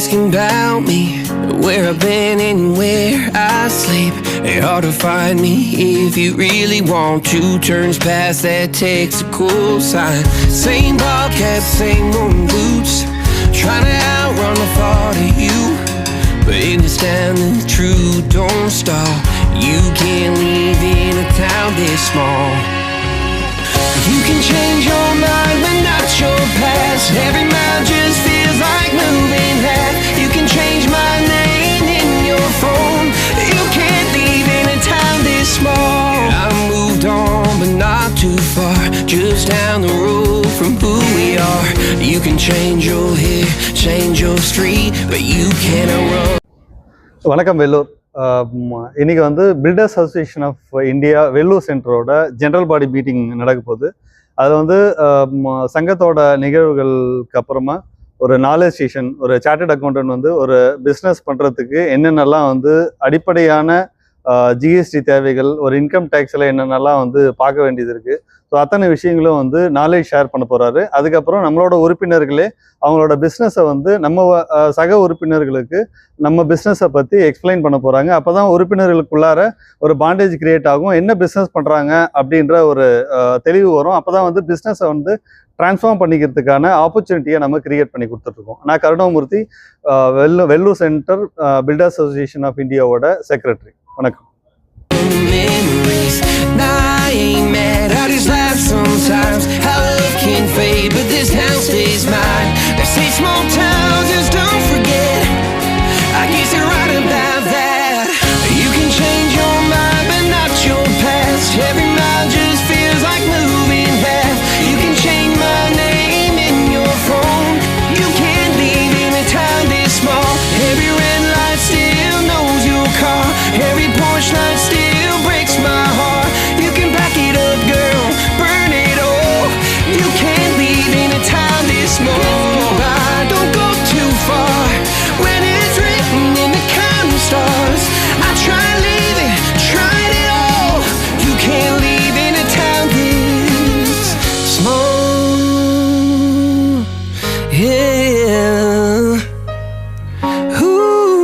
asking about me, where I've been and where I sleep. It's hard to find me if you really want to. Turns past that takes a cool sign. Same ball cap, same old boots, trying to outrun the thought of you. But in this town the truth don't stop. You can't live in a town this small. You can change your mind but not your past. Every mile just feels like moving half. You can change my name in your phone. You can't live in a town this small. I moved on but not too far, just down the road from who we are. You can change your hair, change your street, but you cannot run. வணக்கம் வெல்லூர். இன்றைக்கி வந்து builders association of India Vellore சென்டரோட general body meeting நடக்க போகுது. அதில் வந்து சங்கத்தோட நிகழ்வுகளுக்கு அப்புறமா ஒரு நாலேஜ் செஷன், ஒரு சார்ட்டர்ட் அக்கௌண்டன்ட் வந்து ஒரு பிஸ்னஸ் பண்ணுறதுக்கு என்னென்னலாம் வந்து அடிப்படையான ஜிஎஸ்டி தேவைகள், ஒரு இன்கம் டேக்ஸில் என்னென்னலாம் வந்து பார்க்க வேண்டியது இருக்குது. ஸோ அத்தனை விஷயங்களும் வந்து நாலேஜ் ஷேர் பண்ண போகிறாரு. அதுக்கப்புறம் நம்மளோட உறுப்பினர்களே அவங்களோட பிஸ்னஸை வந்து நம்ம சக உறுப்பினர்களுக்கு நம்ம பிஸ்னஸை பற்றி எக்ஸ்பிளைன் பண்ண போகிறாங்க. அப்போ தான் உறுப்பினர்களுக்குள்ளார ஒரு பாண்டேஜ் கிரியேட் ஆகும். என்ன பிஸ்னஸ் பண்ணுறாங்க அப்படின்ற ஒரு தெளிவு வரும். அப்போ தான் வந்து பிஸ்னஸை வந்து ட்ரான்ஸ்ஃபார்ம் பண்ணிக்கிறதுக்கான ஆப்பர்ச்சுனிட்டியை நம்ம கிரியேட் பண்ணி கொடுத்துட்ருக்கோம். நான் Karunamoorthy, Vellore center builders association of இந்தியாவோட செக்ரட்டரி. வணக்கம். Sometimes how love can fade, but this town stays mine. They say small towns just don't forget. I guess you're right about that. You can change your mind but not your past. Every mile just feels like moving half. You can change my name in your phone. You can't live in a town this small. Every red light still knows your car. Every porch light still breaks my heart. You can back it up, girl. You can't live in a town this small. Don't go too far when it's written in the counting stars. I try living, tried it all. You can't live in a town this small. Yeah. Ooh.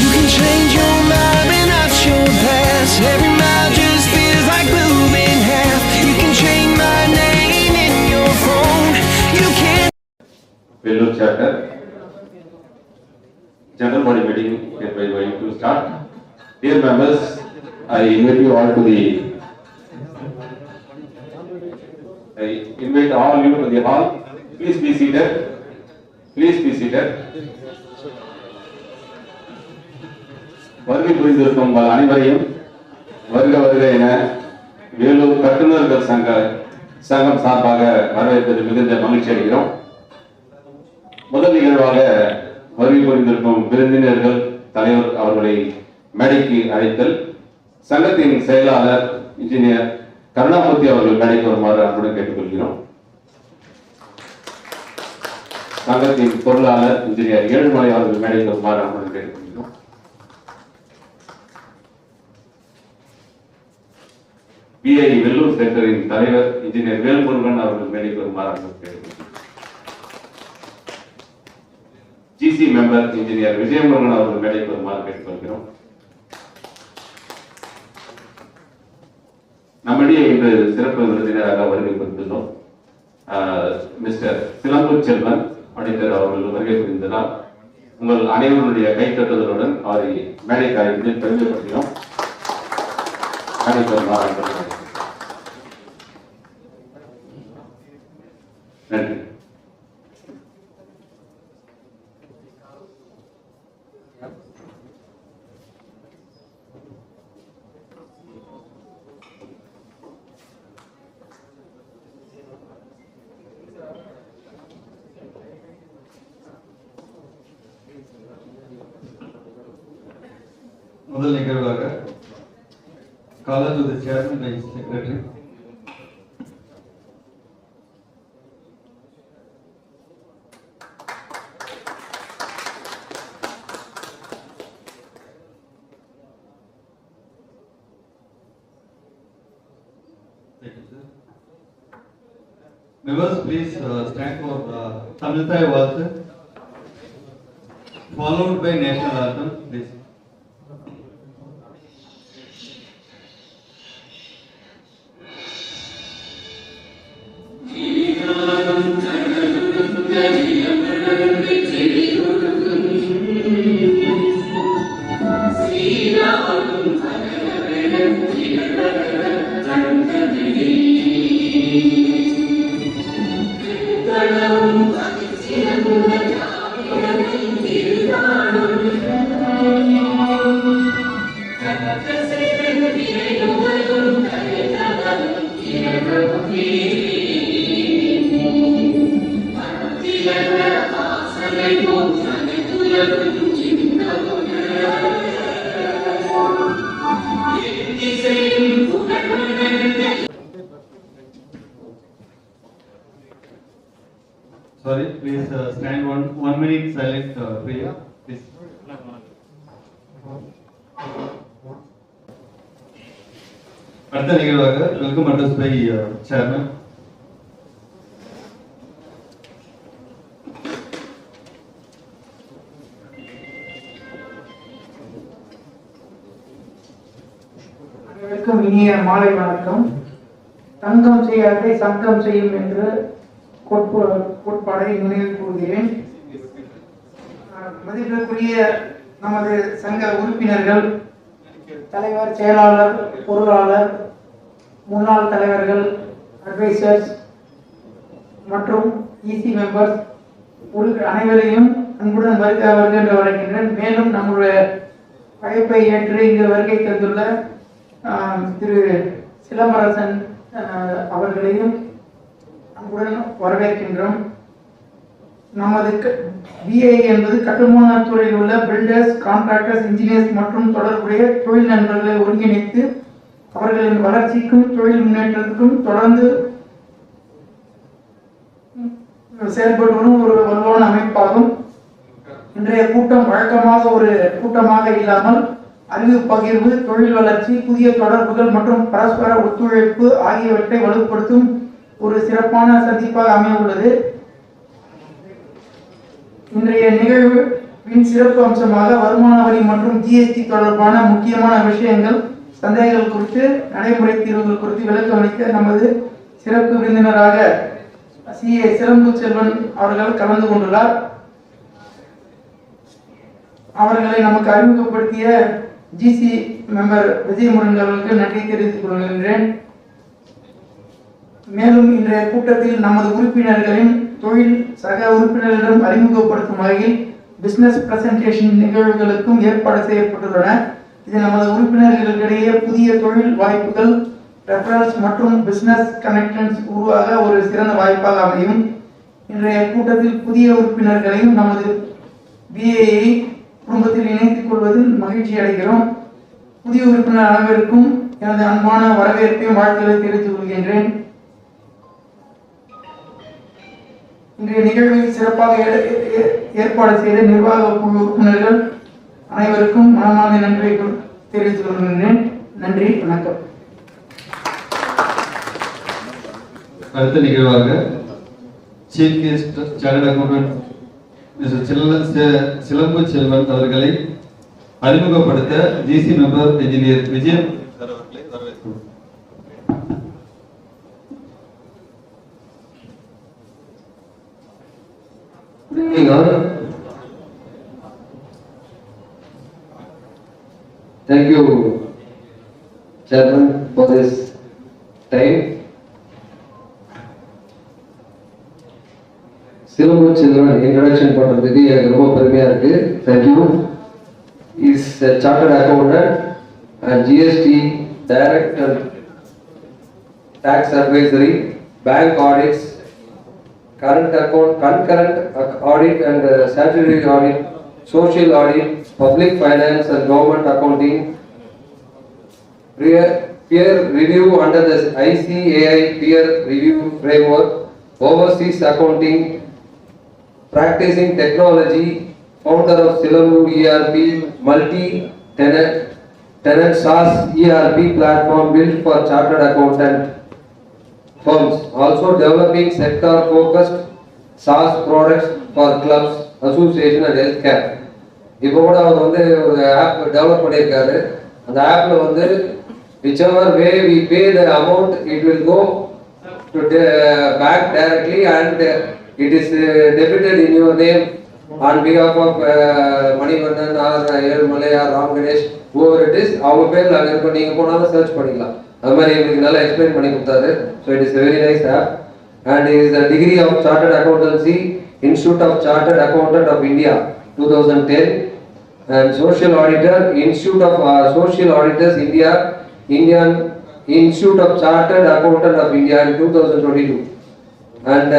You can change your mind but not your past. Every mile just feels like moving half. You can change my name in your phone. You can't. Veloor chapter general body meeting hereby going to start. Dear members, I invite you all to the hall. Please be seated. Please be seated. வருகை புரிந்திருக்கும் உங்கள் அனைவரையும் வருக வருக என வேலூர் கட்டுநர்கள் சங்கம் சார்பாக வரவேற்பது மிகுந்த மகிழ்ச்சி அடைகிறோம். முதல் நிகழ்வாக வருகை புரிந்திருக்கும் விருந்தினர்கள், தலைவர் அவர்களை மேடைக்கு அழைத்தல். சங்கத்தின் செயலாளர் இன்ஜினியர் கருணாமூர்த்தி அவர்கள் மேடைக்கு வருமாறு அன்புடன் கேட்டுக்கொள்கிறோம். சங்கத்தின் பொருளாளர் இன்ஜினியர் ஏழுமலை அவர்கள் மேடைக்கு வருமாறு அன்புடன் கேட்டுக்கொள்கிறோம். பிஐ வெல்லூர் சென்டரின் தலைவர் இன்ஜினியர் வேல்முருகன் அவர்கள் மேடைக்கு வருமாறு கேட்டுக்கொள்கிறோம். ஜிசி மெம்பர் இன்ஜினியர் விஜயமுருகன் அவர்கள் மேடைக்கு வருமாறு கேட்டுக்கொள்கிறோம். நம்மிடையே இன்று சிறப்பு விருந்தினராக வருகை புரிந்துள்ளோம் மிஸ்டர் சிலம்பு செல்வன் ஆடிட்டர் அவர்கள் வருகை புரிந்ததால் உங்கள் அனைவருடைய கைத்தட்டுதலுடன் அவரை மேடைக்கு அழைத்து பெருமைப்படுத்தினோம். மேடைக்கு வருமாறு நன்றி. முதல் நிகழ்வாக caller to the chairman by secretary. Members, please stand for Tamil Thai Valse, followed by national anthem, please. Sorry, please stand 1 minute silent prayer, please. அடுத்த நிகழ்வாக வெல்கம் அட்ரஸ் பை சேர்மன். அனைவருக்கும் இனிய மாலை வணக்கம். தங்கம் செய்யாதே சங்கம் செய்யும் என்று கோட்பாடை நினைவு கூறுகிறேன். மதிப்பிற்குரிய நமது சங்க உறுப்பினர்கள், தலைவர், செயலாளர், பொருளாளர், முன்னாள் தலைவர்கள், அட்வைசர்ஸ் மற்றும் இசி மெம்பர்ஸ் அனைவரையும் அன்புடன் வருக என்று வழங்குகின்றேன். மேலும் நம்முடைய அழைப்பை ஏற்று இங்கு வருகை தந்துள்ள திரு சிலம்பரசன் அவர்களையும் அன்புடன் வரவேற்கின்றோம். நமது பிஐ என்பது கட்டுமான துறையில் உள்ள பில்டர்ஸ், கான்ட்ராக்டர்ஸ், இன்ஜினியர்ஸ் மற்றும் தொடர்புடைய தொழில் நண்பர்களை ஒருங்கிணைத்து அவர்களின் வளர்ச்சிக்கும் தொழில் முன்னேற்றத்துக்கும் தொடர்ந்து செயல்பட்டு வரும் ஒரு வலுவான அமைப்பாகும். இன்றைய கூட்டம் வழக்கமாக ஒரு கூட்டமாக இல்லாமல் அறிவு பகிர்வு, தொழில் வளர்ச்சி, புதிய தொடர்புகள் மற்றும் பரஸ்பர ஒத்துழைப்பு ஆகியவற்றை வலுப்படுத்தும் ஒரு சிறப்பான சந்திப்பாக அமைய உள்ளது. இன்றைய நிகழ்வின் சிறப்பு அம்சமாக வருமான வரி மற்றும் ஜிஎஸ்டி தொடர்பான முக்கியமான விஷயங்கள், சந்தேகங்கள் குறித்து, நடைமுறை தீர்வுகள் குறித்து விளக்கம் அளிக்க நமது சிறப்பு விருந்தினராக CA சிலம்பு செல்வன் அவர்கள் கலந்து கொண்டுள்ளார். அவர்களை நமக்கு அறிமுகப்படுத்திய ஜிசி மெம்பர் விஜயமுருகன் அவர்களுக்கு நன்றி தெரிவித்துக் கொள்கின்றேன். மேலும் இன்றைய கூட்டத்தில் நமது உறுப்பினர்களின் தொழில் சக உறுப்பினர்களிடம் அறிமுகப்படுத்தும் வகையில் பிசினஸ் பிரசன்டேஷன் நிகழ்வுகளுக்கும் ஏற்பாடு செய்யப்பட்டுள்ளன. இது நமது உறுப்பினர்களிடையே புதிய தொழில் வாய்ப்புகள், ரெஃபரன்ஸ் மற்றும் பிசினஸ் கனெக்ஷன்ஸ் உருவாக ஒரு சிறந்த வாய்ப்பாக அமையும். இன்றைய கூட்டத்தில் புதிய உறுப்பினர்களையும் நமது பிஏஐ குடும்பத்தில் இணைத்துக் கொள்வதில் மகிழ்ச்சி அடைகிறோம். புதிய உறுப்பினர் அனைவருக்கும் எனது அன்பான வரவேற்பையும் வாழ்த்துக்களை தெரிவித்துக் கொள்கின்றேன். இன்றைய நிகழ்வை சிறப்பாக ஏற்பாடு செய்த நிர்வாக குழு உறுப்பினர்கள் அனைவருக்கும் மனமார்ந்த நன்றியை தெரிவித்துக் கொள்கின்றேன். நன்றி, வணக்கம். அடுத்த நிகழ்வாக chief guest chartered accountant mister சிலம்பு செல்வன் அவர்களை அறிமுகப்படுத்த ஜிசி மெம்பர் இன்ஜினியர் விஜயம் அவர்களை வரவேற்கிறோம். Thank you, Chairman, for this time. சிலம்பு செல்வன் இன்ட்ரோடக்ஷன் பண்ணுறதுக்கு எனக்கு ரொம்ப பெருமையாக இருக்குது. Thank you. Is chartered accountant and GST director, tax advisory, bank audits, current account, concurrent audit and statutory audit, social audit, public finance and government accounting, peer review under the ICAI peer review framework, overseas accounting, practicing technology, founder of Silambu ERP, multi-tenant SaaS ERP platform built for chartered accountant, firms, also developing sector-focused SaaS products for clubs, association and healthcare. இப்போ கூட அவர் வந்து ஒரு app develop பண்ணியிருக்காரு. அந்த ஆப்ல வந்து whichever way we pay the amount, it will go to the bank directly and it is debited in your name on behalf of Manivandan or Elmalay or Ram Ganesh, whoever it is, அவங்க பேர்ல அங்க இருக்கும். நீங்க போனாலும் search பண்ணிக்கலாம். அது மாதிரி எங்களுக்கு நல்லா எக்ஸ்பிளைன் பண்ணி கொடுத்தாரு. So it is very nice of and is the degree of chartered accountancy, institute of chartered accountant of India 2010 and social auditor, Institute of Social Auditors India, Indian Institute of Chartered Accountant of India in 2022 and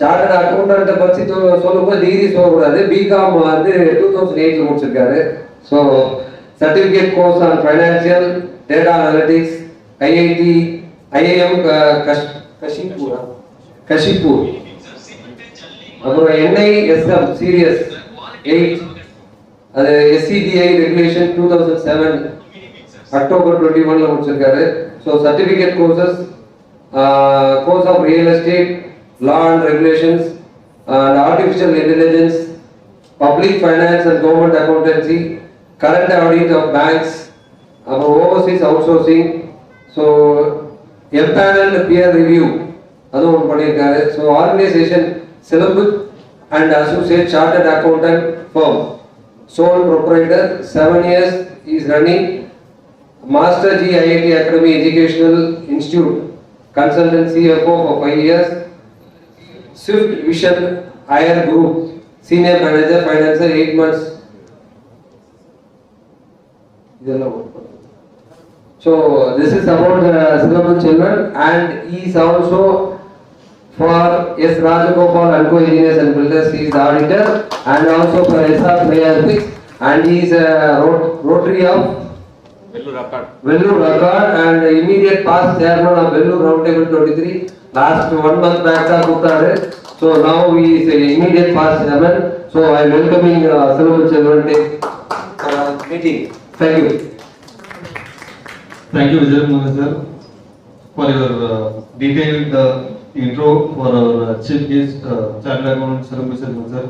chartered accountant பற்றி சொல்லும்போது degree சொல்லக்கூடாது. BCom வந்து 2008 முடிச்சிருக்காரு. So certificate course on financial data analytics IIM Kashipur. அப்புறம் NISM serious 8 அது SCDI regulation 2007 October 21 முடிச்சிருக்காரு. So certificate courses course of real estate, law and regulations and artificial intelligence, public finance and government accountancy, current audit of banks, overseas outsourcing, so empaneled peer review adu one பண்ணிருக்காரு. So organization syllabus and associate chartered accountant firm, sole proprietor, 7 years is running Master G IIT Academy Educational Institute, consultancy CFO for 5 years, Swift Vision Higher Group, Senior Manager, Financer, 8 months. So this is about Singapore children, and he is also for S. Rajagopal and Co Engineers and Builders. He is the auditor, and also for SR Players, and he is a Rotary of Vellore Record and immediate past chairman of Vellore Roundtable 23. Last 1 month back Kuttare. So now he is an immediate past chairman. So I am welcoming Singapore children meeting. Thank you. Thank you, Vijay Mohan sir, for your detailed intro for our chief guest, Chartered Accountant Sir.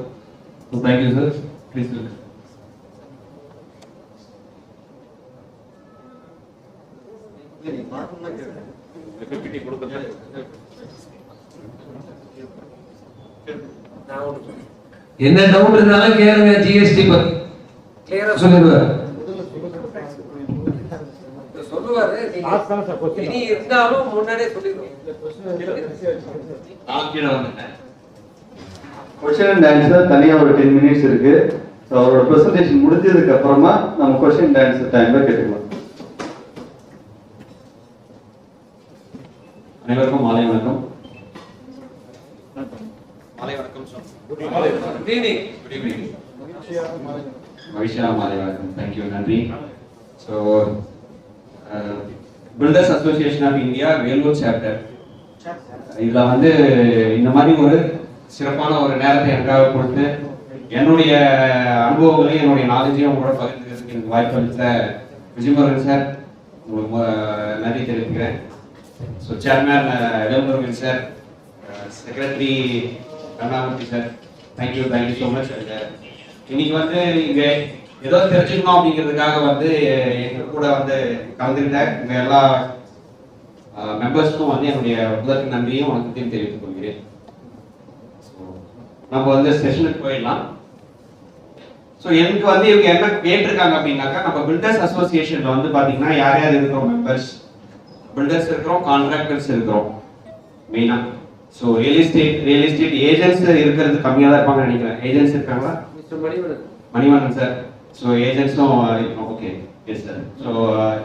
So thank you, sir. Please do. என்ன doubt இருந்தாலும் கேளுங்க. GST பத்தி கிளியரா சொல்லிடுவார். சொல்லுவாரு. இனி இருந்தாலும் முன்னாடியே சொல்லிடுவோம். கொஸ்டின் அண்ட் ஆன்சர் தனியா ஒரு 10 minutes இருக்கு. ஸோ அவரோட ப்ரெசன்டேஷன் முடிஞ்சதுக்கு அப்புறமா நம்ம கொஸ்டின் அண்ட் ஆன்சர் டைம்ல கேட்டுக்கலாம். அனைவருக்கும் மாலை வணக்கம். மகிழ்ச்சியா மாலை வணக்கம். தேங்க்யூ, நன்றி. So builders association of India Vellore chapter, இதில் வந்து இந்த மாதிரி ஒரு சிறப்பான ஒரு நேரத்தை எனக்காக கொடுத்து என்னுடைய அனுபவங்களையும் என்னுடைய நாலேஜையும் உங்களோட பகிர்ந்துக்கிறதுக்கு எனக்கு வாய்ப்பு அளித்த விஜயமுருகன் சார், உங்களுக்கு நன்றி தெரிவிக்கிறேன். So chairman Velmurugan sir, secretary Karunamoorthy sir, thank you so much. இன்னைக்கு வந்து இங்கே ஏதோ தெரிஞ்சுக்கணும் அப்படிங்கிறதுக்காக வந்து எங்க கூட வந்து கலந்துக்கிட்ட இங்க எல்லா மெம்பர்ஸ்க்கும் வந்து என்னுடைய முதற்கு நன்றியும் வணக்கத்தையும் தெரிவித்துக் கொள்கிறேன். நம்ம வந்து செஷனுக்கு போயிடலாம். ஸோ எனக்கு வந்து இவங்க என்ன கேட்டிருக்காங்க அப்படின்னாக்கா, நம்ம பில்டர்ஸ் அசோசியேஷன்ல வந்து பாத்தீங்கன்னா யார் யார் இருக்கிறோம் மெம்பர்ஸ், பில்டர்ஸ் இருக்கிறோம், கான்ட்ராக்டர்ஸ் இருக்கிறோம் மெயினா. ஸோ ரியல் எஸ்டேட் ஏஜென்ட்ஸ் இருக்கிறது கம்மியாக தான் இருப்பாங்கன்னு நினைக்கிறேன். ஏஜென்ட்ஸ் இருக்காங்களா? மணிவண்ணன் சார். ஸோ ஏஜென்ட்ஸும் ஓகே, எஸ் சார்.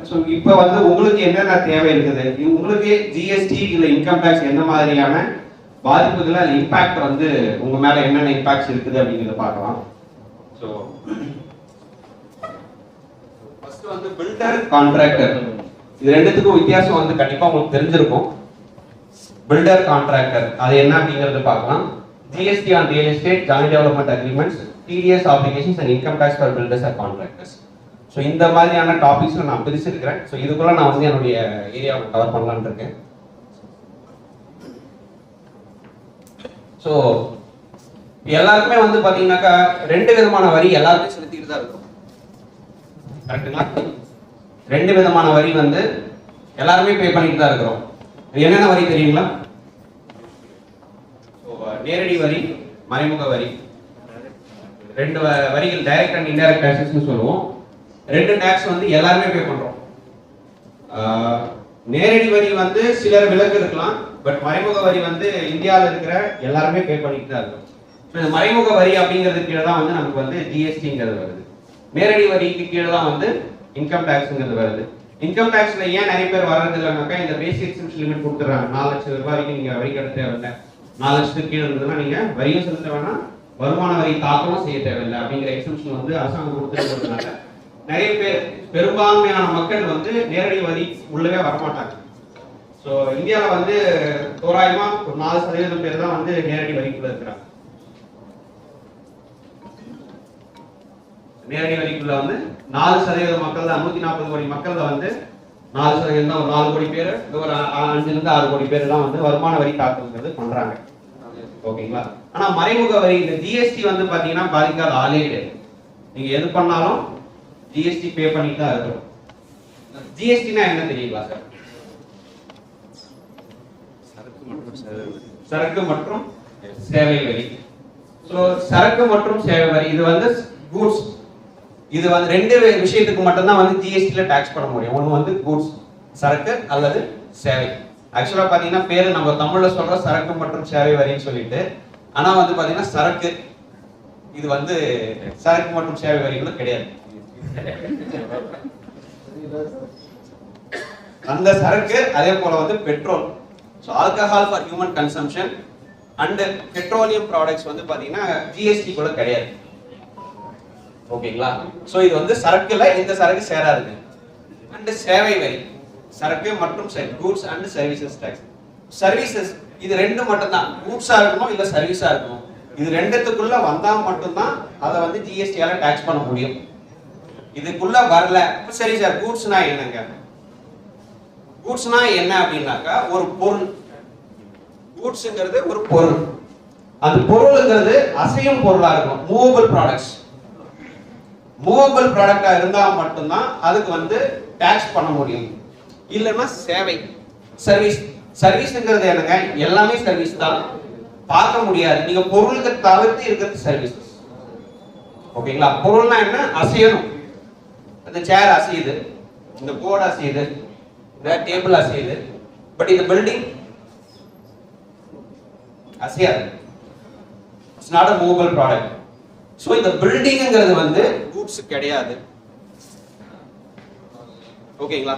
ஸோ இப்போ வந்து உங்களுக்கு என்னென்ன தேவை இருக்குது, உங்களுக்கு ஜிஎஸ்டி இல்லை இன்கம் டேக்ஸ் எந்த மாதிரியான பாதிப்புகள் அல்ல இம்பாக்ட் வந்து உங்க மேல என்னென்ன இம்பாக்ட்ஸ் இருக்குது அப்படிங்கிறத பார்க்கலாம். ஸோ ஃபர்ஸ்ட் வந்து பில்டர், கான்ட்ராக்டர், இது ரெண்டுத்துக்கும் வித்தியாசம் வந்து கண்டிப்பா உங்களுக்கு தெரிஞ்சிருக்கும். பில்டர், கான்ட்ராக்டர் அது என்ன அப்படிங்கறத பார்க்கலாம். GST on real estate, joint development agreements, TDS applications and income tax for builders and contractors. So இந்த மாதிரியான டாபிக்ஸ் நான் பிரிச்சிருக்கிறேன். ஸோ இதுக்குள்ள நான் வந்து என்னுடைய ஏரியாவை கவர் பண்ணலான்னு இருக்கேன். ஸோ ஸோ எல்லாருக்குமே வந்து பாத்தீங்கன்னாக்கா 2 விதமான வரி எல்லாருமே செலுத்திட்டு தான் இருக்கும். கரெக்டுங்களா? 2 விதமான வரி வந்து எல்லாருமே பே பண்ணிட்டு தான் இருக்கிறோம். என்னென்ன வரி தெரியுங்களா? நேரடி வரி, மறைமுக வரி. 2 வரிகள், டைரக்ட் அண்ட் இன்டைரக்ட் டாக்ஸஸ்னு சொல்லுவோம். 2 டாக்ஸ் வந்து எல்லாருமே பே பண்றோம். நேரடி வரி வந்து சிலர் விலக்கு இருக்கலாம், பட் மறைமுக வரி வந்து இந்தியாவில் இருக்கிற எல்லாருமே பே பண்ணிட்டு தான் இருக்கும். இந்த மறைமுக வரி அப்படிங்கிறது கீழே தான் வந்து நமக்கு வந்து ஜிஎஸ்டிங்கிறது வருது. நேரடி வரிக்கு கீழே தான் வந்து இன்கம் டாக்ஸ்ங்கிறது வருது. இன்கம் டாக்ஸ்ல ஏன் நிறைய பேர் வர்றது இல்லைனாக்கா இந்த பேசிக் எக்ஸம்ஷன் லிமிட் கொடுத்துறாங்க. 4 லட்சம் ரூபாய் வரைக்கும் நீங்க வரி கட்ட தேவையில்லை, 4 லட்சத்துக்கு கீழே இருந்ததுன்னா நீங்க வரியும் செலுத்த வேணாம், வருமான வரி தாக்கமும் செய்ய தேவையில்லை அப்படிங்கிற எக்ஸம்ஷன் வந்து அரசாங்கம் கொடுத்துருக்கிறதுனால நிறைய பேர், பெரும்பான்மையான மக்கள் வந்து நேரடி வரி உள்ளவே வரமாட்டாங்க. ஸோ இந்தியாவில் வந்து தோராயமா ஒரு 4% பேர் தான் வந்து நேரடி வரிக்குள்ள இருக்கிறாங்க. நேரடி வரிக்குள்ள வந்து 4% மக்கள் தான், 140 கோடி மக்கள்ல வந்து 4% தான், ஒரு 4 கோடி பேர், ஒரு 5 இருந்து 6 கோடி பேர் தான் வந்து வருமான வரி தாக்கல்ங்கிறது பண்றாங்க. ஓகேங்களா? ஆனா மறைமுக வரி இந்த ஜிஎஸ்டி வந்து பாத்தீங்கன்னா பாதிக்காத ஆளே கிடையாது. நீங்க எது பண்ணாலும் ஜிஎஸ்டி பே பண்ணிட்டு தான் இருக்கிறோம். ஜிஎஸ்டினா என்ன தெரியுங்களா சார்? சரக்கு மற்றும் சேவை வரி. ஸோ சரக்கு மற்றும் சேவை வரி இது வந்து கூட்ஸ். இது வந்து 2 விஷயத்துக்கு மட்டும்தான் வந்து ஜிஎஸ்டில டாக்ஸ் பண்ண முடியும். ஒன்று வந்து கூட்ஸ், சரக்கு அல்லது சேவை. ஆக்சுவலா பாத்தீங்கன்னா பேரு நம்ம தமிழ்ல சொல்ற சரக்கு மற்றும் சேவை வரின்னு சொல்லிட்டு, ஆனா வந்து பாத்தீங்கன்னா சரக்கு, இது வந்து சரக்கு மற்றும் சேவை வரிகளும் கிடையாது. அந்த சரக்கு அதே போல வந்து petrol, so alcohol for human consumption and petroleum products வந்து பாத்தீங்கன்னா ஜிஎஸ்டி கூட கிடையாது. ஓகேங்களா? ஸோ இது வந்து சரக்குல இந்த சரக்கு சேராதுங்க. அண்ட் சேவை வரி, சரக்கு மற்றும் goods and services tax. Services இது 2 மட்டும் தான், கூட்ஸா இருக்கணும் இல்ல சர்வீஸா இருக்கணும். இது 2த்துக்குள்ள வந்தா மட்டும்தான் அதை வந்து ஜிஎஸ்டியால டாக்ஸ் பண்ண முடியும். இதுக்குள்ள வரல, சரி சார் கூட்ஸ்னா என்னங்க? கூட்ஸ்னா என்ன அப்படின்னாக்கா ஒரு பொருள். கூட்ஸ்ங்கிறது ஒரு பொருள். அந்த பொருள்ங்கிறது அசையும் பொருளா இருக்கும், மூவபிள் ப்ராடக்ட்ஸ். மூவபிள் ப்ராடக்டா இருந்தா மட்டும்தான் அதுக்கு வந்து டாக்ஸ் பண்ண முடியும். இல்லைன்னா சேவை, சர்வீஸ். சர்வீஸ்ங்கிறது என்னங்க? எல்லாமே சர்வீஸ் தான், பார்க்க முடியாது. நீங்க பொருளுக்கு தவிர்த்து இருக்கிறது சர்வீஸ். ஓகேங்களா? பொருள்னா என்ன? அசையணும். இந்த சேர் அசையுது, இந்த போர்டு அசையுது, இந்த டேபிள் அசையுது, பட் இந்த பில்டிங் அசையாது. It's not a movable product. So இந்த பில்டிங்ங்கிறது வந்து கூட்ஸ் கிடையாது. ஓகேங்களா?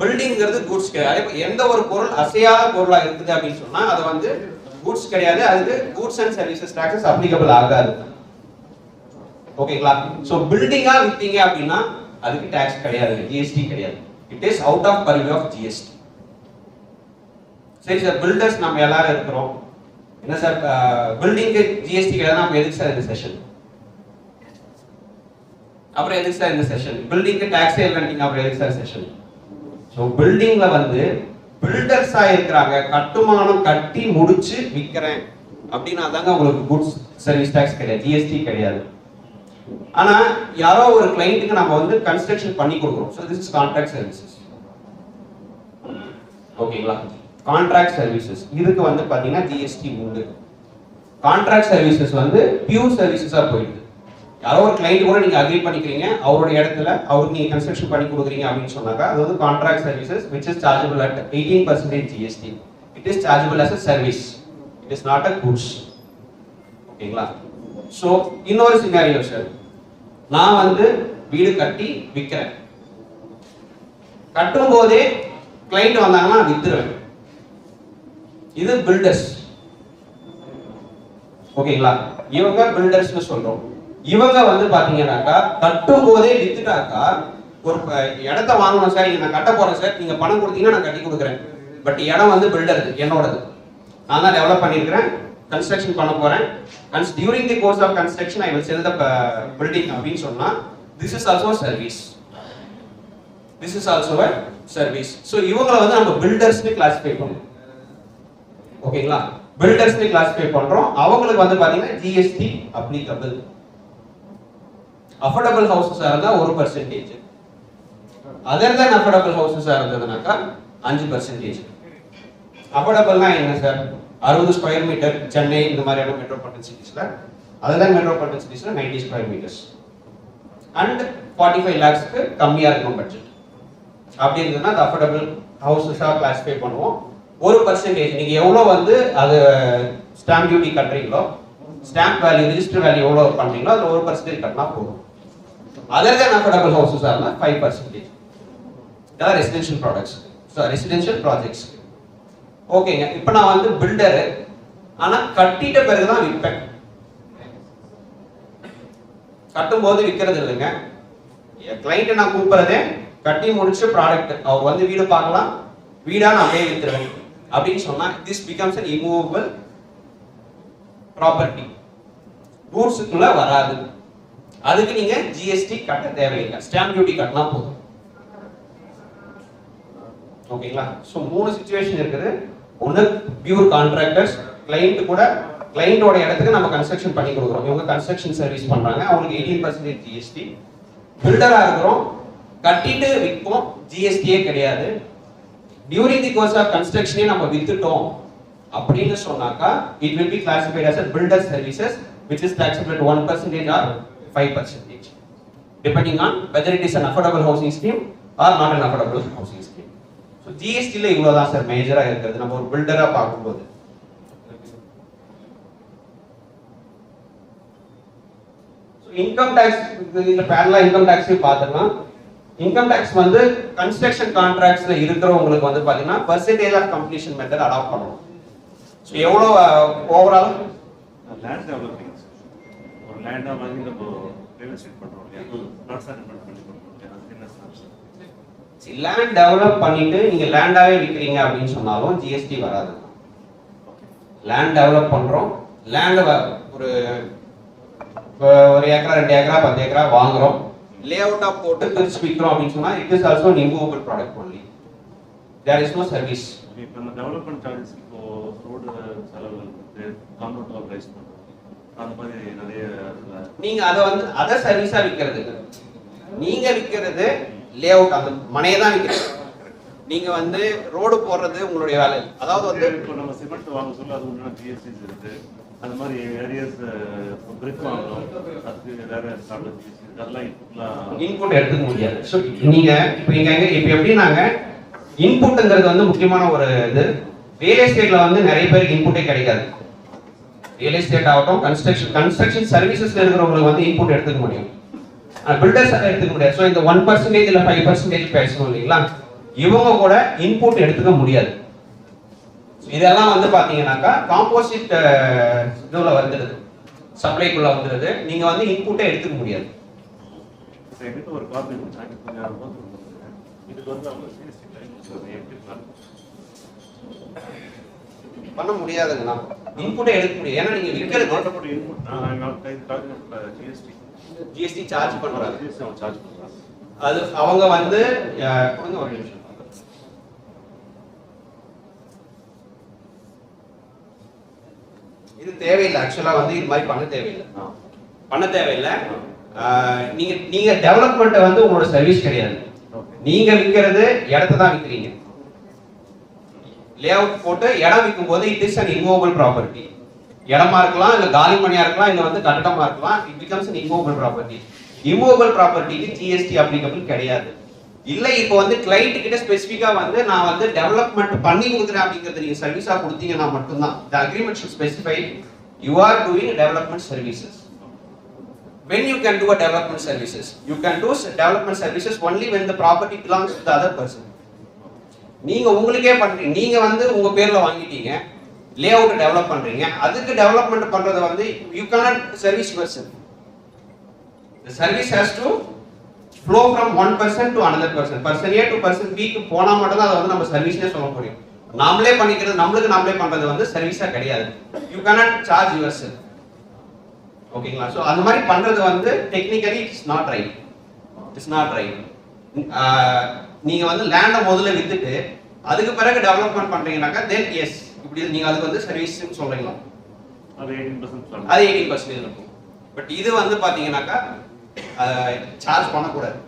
பில்டிங்ங்கிறது கூட்ஸ் கிடையாது. எந்த ஒரு பொருள் அசையாத பொருளா இருக்குது அப்படின்னு சொன்னா அது வந்து கூட்ஸ் கிடையாது. அதுக்கு goods and services taxes applicable ஆகாது. ஓகேங்களா? சோ பில்டிங்கா வித்தீங்க அப்படின்னா அதுக்கு டாக்ஸ் கிடையாது, ஜிஎஸ்டி கிடையாது. It is out of purview of GST. சரி சார், பில்டர்ஸ் நம்ம எல்லாரும் இருக்கிறோம். என்ன சார் பில்டிங்க்கு ஜிஎஸ்டி கிடையாது, நம்ம எதுக்கு சார் இந்த செஷன்? அப்புறம் எதுக்கு சார் இந்த செஷன்? பில்டிங்க்கு டாக்ஸே இல்லைன்னு அப்புறம் எதுக்கு சார் செஷன்? ஸோ பில்டிங்ல வந்து பில்டர்ஸா இருக்கிறாங்க, கட்டுமானம் கட்டி முடிச்சு விற்கிறேன் அப்படின்னா தாங்க உங்களுக்கு குட்ஸ் சர்வீஸ் டாக்ஸ் கிடையாது, ஜிஎஸ்டி கிடையாது. ஆனா யாரோ ஒரு கிளைண்ட்டுக்கு நம்ம வந்து கன்ஸ்ட்ரக்ஷன் பண்ணி கொடுக்குறோம். So this is contract services. ஓகேங்களா? கான்ட்ராக்ட் சர்வீசஸ் இதுக்கு வந்து பாத்தீங்கன்னா ஜிஎஸ்டி உண்டு. கான்ட்ராக்ட் சர்வீசஸ் வந்து பியூர் சர்வீசஸா போயிடுது. யாரோ ஒரு கிளைண்ட் கூட நீங்க அக்ரி பண்ணிக்கிறீங்க, அவருடைய இடத்துல அவருக்கு நீங்க கன்ஸ்ட்ரக்ஷன் பண்ணி கொடுக்குறீங்க அப்படின்னு சொன்னாக்கா அது வந்து contract services which is chargeable at 18% GST. It is chargeable as a service. It is not a goods. ஓகேங்களா? சோ இன்னொரு சினாரியோ சார், நான் வந்து வீடு கட்டி விற்கிறேன். கட்டும் போதே கிளைண்ட் வந்தாங்கன்னா வித்துருவேன். இது பில்டர்ஸ். ஓகேங்களா? இவங்க பில்டர்ஸ்னு சொல்றோம். இவங்க வந்து பாத்தீங்கன்னாக்கா கட்டும் போதே வித்துட்டாக்கா, ஒரு இடத்த வாங்கணும் சார், நான் கட்ட போறேன் சார், நீங்க பணம் கொடுத்தீங்கன்னா நான் கட்டி கொடுக்குறேன். பட் இடம் வந்து பில்டர் என்னோடது, நான் தான் டெவலப் பண்ணிருக்கிறேன், கன்ஸ்ட்ரக்ஷன் பண்ண போறேன். During the course of construction I will sell the building அப்படின்னு சொன்னா this is also service. This is also a service. So இவங்களை வந்து நம்ம பில்டர்ஸ்னு கிளாசிஃபை பண்ணுவோம். ஓகேங்களா? பில்டர்ஸ்னு கிளாஸிஃபை பண்றோம். அவங்களுக்கு வந்து பாத்தீங்கன்னா ஜிஎஸ்டி அப்ளிகபிள். அஃபோர்டபுள் ஹவுசஸா இருந்தா 1%, அதர் தென் அஃபோர்டபுள் ஹவுசஸா இருந்ததுனாக்கா 5%. அஃபோர்டபுள்னா என்ன சார்? 60 ஸ்கொயர் மீட்டர் சென்னை இந்த மாதிரியான மெட்ரோபாலிட்டன் சிட்டிஸ்ல, அதர் தென் மெட்ரோபாலிட்டன் சிட்டிஸ்ல 90 ஸ்கொயர் மீட்டர்ஸ் அண்ட் 45 lakhsக்கு கம்மியா இருக்கும் பட்ஜெட். அப்படி இருந்ததுன்னா அது அஃபோர்டபுள் ஹவுசஸா கிளாஸிஃபை பண்ணுவோம். 1% நீங்க எவ்வளவு வந்து அது ஸ்டாம்ப் டியூட்டி கட்டுறீங்களோ, ஸ்டாம்ப் வேல்யூ ரிஜிஸ்டர் வேல்யூ எவ்வளவு பண்றீங்களோ அதுல 1% கட்டினா போதும். அதர் தென் அஃபோர்டபுள் ஹவுசஸா இருந்தா 5%. இதெல்லாம் ரெசிடென்ஷியல் ப்ராடக்ட்ஸ், ரெசிடென்ஷியல் ப்ராஜெக்ட்ஸ். ஓகேங்க. இப்போ நான் வந்து பில்டரு, ஆனா கட்டிட்ட பிறகுதான் விற்பேன். கட்டும் போது விற்கிறது இல்லைங்க. கிளைண்ட் நான் கூப்பிடுறதே கட்டி முடிச்ச ப்ராடக்ட் அவர் வந்து வீடு பார்க்கலாம், வீடா நான் அப்படியே வித்துருவேன் அப்படின்னு சொன்னா this becomes an immovable property. ரூல்ஸுக்குள்ள வராது. அதுக்கு நீங்க ஜிஎஸ்டி கட்ட தேவையில்லை, ஸ்டாம்ப் டியூட்டி கட்டினா போதும். ஓகேங்களா? ஸோ 3 சிச்சுவேஷன் இருக்குது. ஒன்று பியூர் கான்ட்ராக்டர்ஸ், கிளைண்ட் கூட கிளைண்டோட இடத்துக்கு நம்ம கன்ஸ்ட்ரக்ஷன் பண்ணி கொடுக்குறோம், இவங்க கன்ஸ்ட்ரக்ஷன் சர்வீஸ் பண்றாங்க, அவங்களுக்கு 18% ஜிஎஸ்டி. பில்டரா இருக்கிறோம், கட்டிட்டு விற்போம், ஜிஎஸ்டியே கிடையாது. டியூரிங் தி கோர்ஸ் ஆஃப் கன்ஸ்ட்ரக்ஷனே நம்ம வித்துட்டோம் அப்படின்னு சொன்னாக்கா it will be classified as a builder services which is taxable at 1% or 5% depending on whether it is an affordable housing scheme or not an affordable housing scheme. So GST ல இவ்வளவுதான் sir மேஜரா இருக்குது நம்ம ஒரு பில்டரா பார்க்கும்போது. So income tax இந்த பேரலா income tax பார்த்தோம்னா, income tax வந்து கன்ஸ்ட்ரக்ஷன் கான்ட்ராக்ட்ஸ்ல இருக்கிறவங்களுக்கு வந்து பாத்தீங்கன்னா percentage of completion method adopt பண்ணணும். ஸோ எவ்வளோ ஓவரால் லேண்ட் டெவலப்பிங், ஒரு லேண்டா வாங்கி நம்ம ரியல் எஸ்டேட் பண்றோம் இல்லையா, பிளாட்ஸ் அக்ரிமெண்ட் பண்ணி பண்றோம் இல்லையா, அதுக்கு என்ன சார்? லேண்ட் டெவலப் பண்ணிட்டு நீங்க லேண்டாவே விற்கிறீங்க அப்படின்னு சொன்னாலும் ஜிஎஸ்டி வராது. லேண்ட் டெவலப் பண்றோம், லேண்ட் ஒரு ஏக்கரா 2 ஏக்கரா 10 ஏக்கரா வாங்குறோம், லே அவுட்டா போட்டு பிரிச்சு விற்கிறோம் அப்படின்னு சொன்னா it is also an immovable product only. There is no service. இப்போ இந்த டெவலப்மெண்ட் சார்ஜஸ் இப்போ ரோடு செலவு காம்பவுண்ட் ரைஸ் பண்றோம், அந்த மாதிரி நிறைய நீங்க அதை வந்து அதை சர்வீஸா விற்கிறது, நீங்க விற்கிறது லே அவுட், அந்த மனையை தான் விற்கிறது. நீங்க வந்து ரோடு போடுறது உங்களுடைய வேலை. அதாவது வந்து இப்போ நம்ம சிமெண்ட் வாங்க சொல்ல அது ஒன்று ஜிஎஸ்டிஸ் இருக்கு, அந்த மாதிரி ஏரியாஸ் பிரிக் வாங்குறோம், அதுக்கு வேற ஜிஎஸ்டி அதெல்லாம் இன்புட் எடுத்துக்க முடியாது. ஸோ நீங்க இப்போ எப்படின்னாங்க இன்புட்ங்கிறது வந்து முக்கியமான ஒரு இது. ரியல் எஸ்டேட்ல வந்து நிறைய பேருக்கு இன்புட்டே கிடைக்காது. ரியல் எஸ்டேட் ஆகட்டும், கன்ஸ்ட்ரக்ஷன் சர்வீசஸ்ல இருக்கிறவங்களுக்கு வந்து இன்புட் எடுத்துக்க முடியும், பில்டர்ஸ் எடுத்துக்க முடியாது. ஸோ இந்த 1% இல்லை 5% பேசணும் இல்லைங்களா, இவங்க கூட இன்புட் எடுத்துக்க முடியாது. இதெல்லாம் வந்து பாத்தீங்கன்னாக்கா காம்போசிட் இதுல வந்துடுது, சப்ளைக்குள்ள வந்துடுது. நீங்க வந்து இன்புட்டே எடுத்துக்க முடியாது. எங்கிட்ட ஒரு காப்பி கொஞ்சம் இதுக்கு வந்து அவங்க ஜிஎஸ்டி பண்ண முடியாதுங்கண்ணா, இன்புட்டே எடுக்க முடியாது. ஏன்னா நீங்க விற்கிறது ஜிஎஸ்டி சார்ஜ் பண்றாங்க, அது அவங்க வந்து ஒரு நிமிஷம் இது தேவையில்லை. ஆக்சுவலா வந்து இது மாதிரி பண்ண தேவையில்லை. நீங்க டெவலப்மெண்ட் வந்து உங்களோட சர்வீஸ் கிடையாது. நீங்க விற்கிறது இடத்தை தான் விற்கிறீங்க. லே அவுட் போட்டு இடம் விற்கும் போது it is an immovable property. இடமா இருக்கலாம், இல்ல காலி மணியா இருக்கலாம், இல்ல வந்து கட்டடமா இருக்கலாம். It becomes an immovable property. immovable propertyக்கு ஜிஎஸ்டி அப்ளிகபிள் கிடையாது. இல்ல இப்போ வந்து கிளைண்ட் கிட்ட ஸ்பெசிஃபிக்கா வந்து நான் வந்து டெவலப்மெண்ட் பண்ணி கொடுக்குறேன் அப்படிங்கறது நீங்க சர்வீஸா கொடுத்தீங்கன்னா மட்டும்தான் the agreement should specify you are doing development services. When you can do a development services, you can do development services only when the property belongs to the other person. நீங்க உங்களுக்கே பண்றீங்க, நீங்க வந்து உங்க பேர்ல வாங்கிட்டீங்க, லே அவுட் டெவலப் பண்றீங்க, அதுக்கு டெவலப்மெண்ட் பண்றது வந்து you cannot service yourself. The service has to flow from one person to another person. Person A to person B க்கு போனா மட்டும் தான் அது வந்து நம்ம சர்வீஸ்னே சொல்ல முடியும். நாமளே பண்ணிக்கிறது, நாமளே பண்றது வந்து சர்வீஸா கிடையாது. You cannot charge yourself. ஓகேங்களா? சோ அந்த மாதிரி பண்றது வந்து technically it's not right. It's not right. நீங்க வந்து லேண்ட முதல்ல வித்துட்டு அதுக்கு பிறகு டெவலப்மெண்ட் பண்றீங்கனாக்கா then yes இப்படி நீங்க அதுக்கு வந்து சர்வீஸ்னு சொல்றீங்களா? அது 18% அது 18% இருக்கும். பட் இது வந்து பாத்தீங்கன்னாக்கா சார்ஜ் பண்ணக்கூடாது,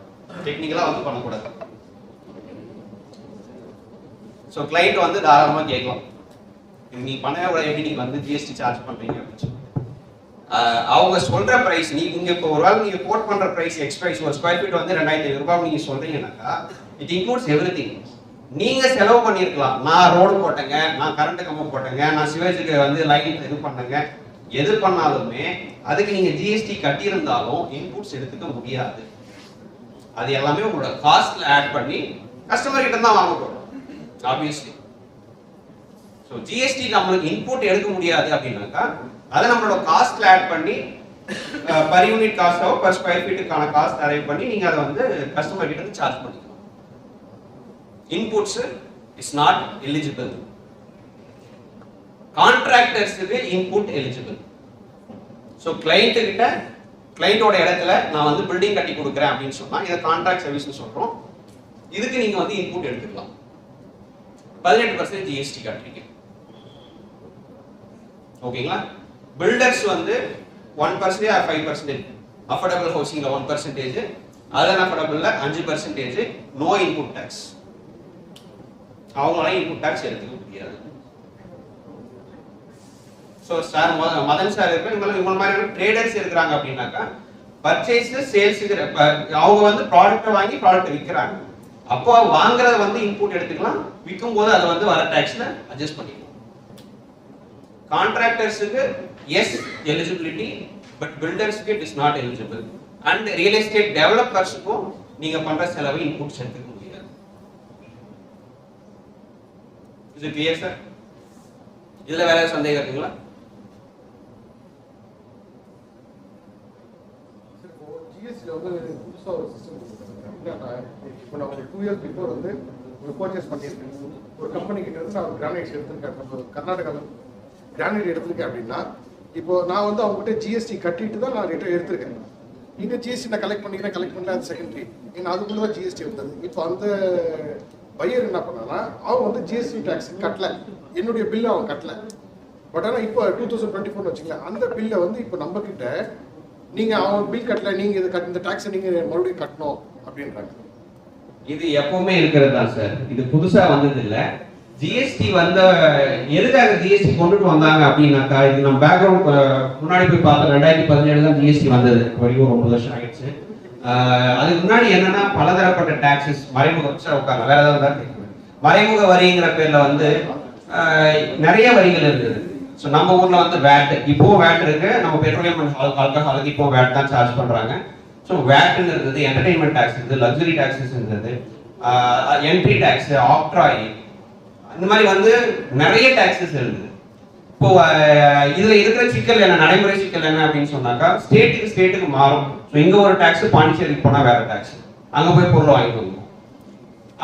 டெக்னிக்கலா வந்து பண்ணக்கூடாது. ஸோ கிளைண்ட் வந்து தாராளமாக கேட்கலாம், நீங்க பண்ண எப்படி நீங்க வந்து ஜிஎஸ்டி சார்ஜ் பண்றீங்க அப்படின்னு சொல்லி. அவங்க சொல்ற பிரைஸ் நீங்க இப்போ ஒருவேளை நீங்க கோட் பண்ற பிரைஸ் எக்ஸ் பிரைஸ் ஒரு ஸ்கொயர் ஃபீட் வந்து 2500 ரூபாய் நீங்க சொல்றீங்கன்னாக்கா இட் இன்க்ளூட்ஸ் எவ்ரிதிங். நீங்க செலவு பண்ணிருக்கலாம், நான் ரோடு போட்டேங்க, நான் கரண்ட் கம்பம் போட்டேங்க, நான் சிவேஜுக்கு வந்து லைன் இது பண்ணேங்க, எது பண்ணாலுமே அதுக்கு நீங்க ஜிஎஸ்டி கட்டியிருந்தாலும் இன்புட்ஸ் எடுத்துக்க முடியாது. அது எல்லாமே உங்களோட காஸ்ட்ல ஆட் பண்ணி கஸ்டமர் கிட்ட தான் வாங்க போறோம் ஆப்வியஸ்லி. ஸோ ஜிஎஸ்டி நம்மளுக்கு இன்புட் எடுக்க முடியாது அப்படின்னாக்கா அதை நம்மளோட காஸ்ட்ல ஆட் பண்ணி பர் யூனிட் காஸ்டோ பர் ஸ்கொயர் ஃபீட்டுக்கான காஸ்ட் அரைவ் பண்ணி நீங்க அதை வந்து கஸ்டமர் கிட்ட இருந்து சார்ஜ் பண்ணிக்கலாம். Inputs is not eligible. கான்ட்ராக்டர்ஸுக்கு இன்புட் எலிஜிபிள். ஸோ கிளைண்ட் கிட்ட கிளைண்டோட இடத்துல நான் வந்து பில்டிங் கட்டி கொடுக்குறேன் அப்படின்னு சொன்னா இதை கான்ட்ராக்ட் சர்வீஸ்னு சொல்றோம். இதுக்கு நீங்க வந்து இன்புட் எடுத்துக்கலாம். 18% ஜிஎஸ்டி கட்டுறீங்க. ஓகேங்களா? பில்டர்ஸ் வந்து 1% or 5%, அஃபோர்டபுள் ஹவுசிங்ல 1%, அதர் அஃபோர்டபுள்ல 5%, நோ இன்புட் டாக்ஸ். அவங்களால இன்புட் டாக்ஸ் எடுத்துக்க முடியாது. ஸோ சார் மதன் சார் இருக்க இவங்க மாதிரி ட்ரேடர்ஸ் இருக்கிறாங்க அப்படின்னாக்கா பர்ச்சேஸ் சேல்ஸுக்கு அவங்க வந்து ப்ராடக்ட்டை வாங்கி ப்ராடக்ட்டை விற்கிறாங்க. அப்போ வாங்குறத வந்து இன்புட் எடுத்துக்கலாம், விற்கும் போது அதை வந்து வர டாக்ஸ்ல அட்ஜஸ்ட் பண்ணிக்கலாம். கான்ட்ராக்டர்ஸுக்கு எஸ் எலிஜிபிலிட்டி, பட் பில்டர்ஸ்க்கு it is not eligible. And real estate டெவலப்பர்ஸுக்கும் நீங்க பண்ற செலவு இன்புட்ஸ் எடுத்துக்க முடியாது. இது கிளியர் சார்? இதுல வேற சந்தேகம் இருக்குங்களா? ஜிஎஸ்டியில் வந்து புதுசாக ஒரு சிஸ்டம் கொடுக்குறாங்க. இப்போ நான் ஒரு 2 years பிஃபோர் வந்து ஒரு பர்ச்சேஸ் பண்ணியிருக்கேன். ஒரு கம்பெனி கிட்ட இருந்து நான் கிரானைட்ஸ் எடுத்திருக்கேன். நம்ம கர்நாடகாவில் கிரானைட் எடுத்திருக்கேன் அப்படின்னா இப்போ நான் வந்து அவங்ககிட்ட ஜிஎஸ்டி கட்டிட்டு தான் நான் எடுத்திருக்கேன். இங்கே ஜிஎஸ்டி நான் கலெக்ட் பண்ணிக்கிறேன், கலெக்ட் பண்ணல, அது செகண்டரி. ஏன்னா அதுக்குள்ள தான் ஜிஎஸ்டி வந்தது. இப்போ அந்த பையர் என்ன பண்ணான்னா அவங்க வந்து ஜிஎஸ்டி டேக்ஸ் கட்டல, என்னுடைய பில்லை அவங்க கட்டல. பட் ஆனால் இப்போ 2024 வச்சுக்கலாம், அந்த பில்லை வந்து இப்போ நம்ம கிட்ட நீங்க அவங்க பில் கட்டல, நீங்க இந்த டாக்ஸை நீங்க மறுபடியும் கட்டணும் அப்படின்றாங்க. இது எப்பவுமே இருக்கிறது தான் சார், இது புதுசா வந்தது இல்ல. ஜிஎஸ்டி வந்த எதுக்காக ஜிஎஸ்டி கொண்டுட்டு வந்தாங்க அப்படின்னாக்கா, இது நம்ம பேக்ரவுண்ட் முன்னாடி போய் பார்த்தோம். 2017 தான் ஜிஎஸ்டி வந்தது, வரைக்கும் 9 வருஷம் ஆயிடுச்சு. அதுக்கு முன்னாடி என்னன்னா பலதரப்பட்ட டாக்ஸஸ் மறைமுக உட்காங்க வேற ஏதாவது மறைமுக வரிங்கிற பேர்ல வந்து நிறைய வரிகள் இருக்குது. ஸோ நம்ம ஊர்ல வந்து வேட், இப்போ வேட் இருக்கு, நம்ம பெட்ரோலியம் ஆல்கஹாலுக்கு இப்போ வேட் தான் சார்ஜ் பண்றாங்க. ஸோ வேட்னு இருந்தது, என்டர்டைன்மெண்ட் டாக்ஸ் இருந்தது, லக்ஸுரி டாக்ஸஸ் இருந்தது, என்ட்ரி டாக்ஸ், ஆக்ட்ராய், இந்த மாதிரி வந்து நிறைய டாக்ஸஸ் இருந்தது. இப்போ இதுல இருக்கிற சிக்கல் என்ன, நடைமுறை சிக்கல் என்ன அப்படின்னு சொன்னாக்கா ஸ்டேட்டுக்கு மாறும். ஸோ இங்க ஒரு டாக்ஸ், பாண்டிச்சேரிக்கு போனா வேற டாக்ஸ், அங்க போய் பொருள் வாங்கிட்டு வந்தோம்.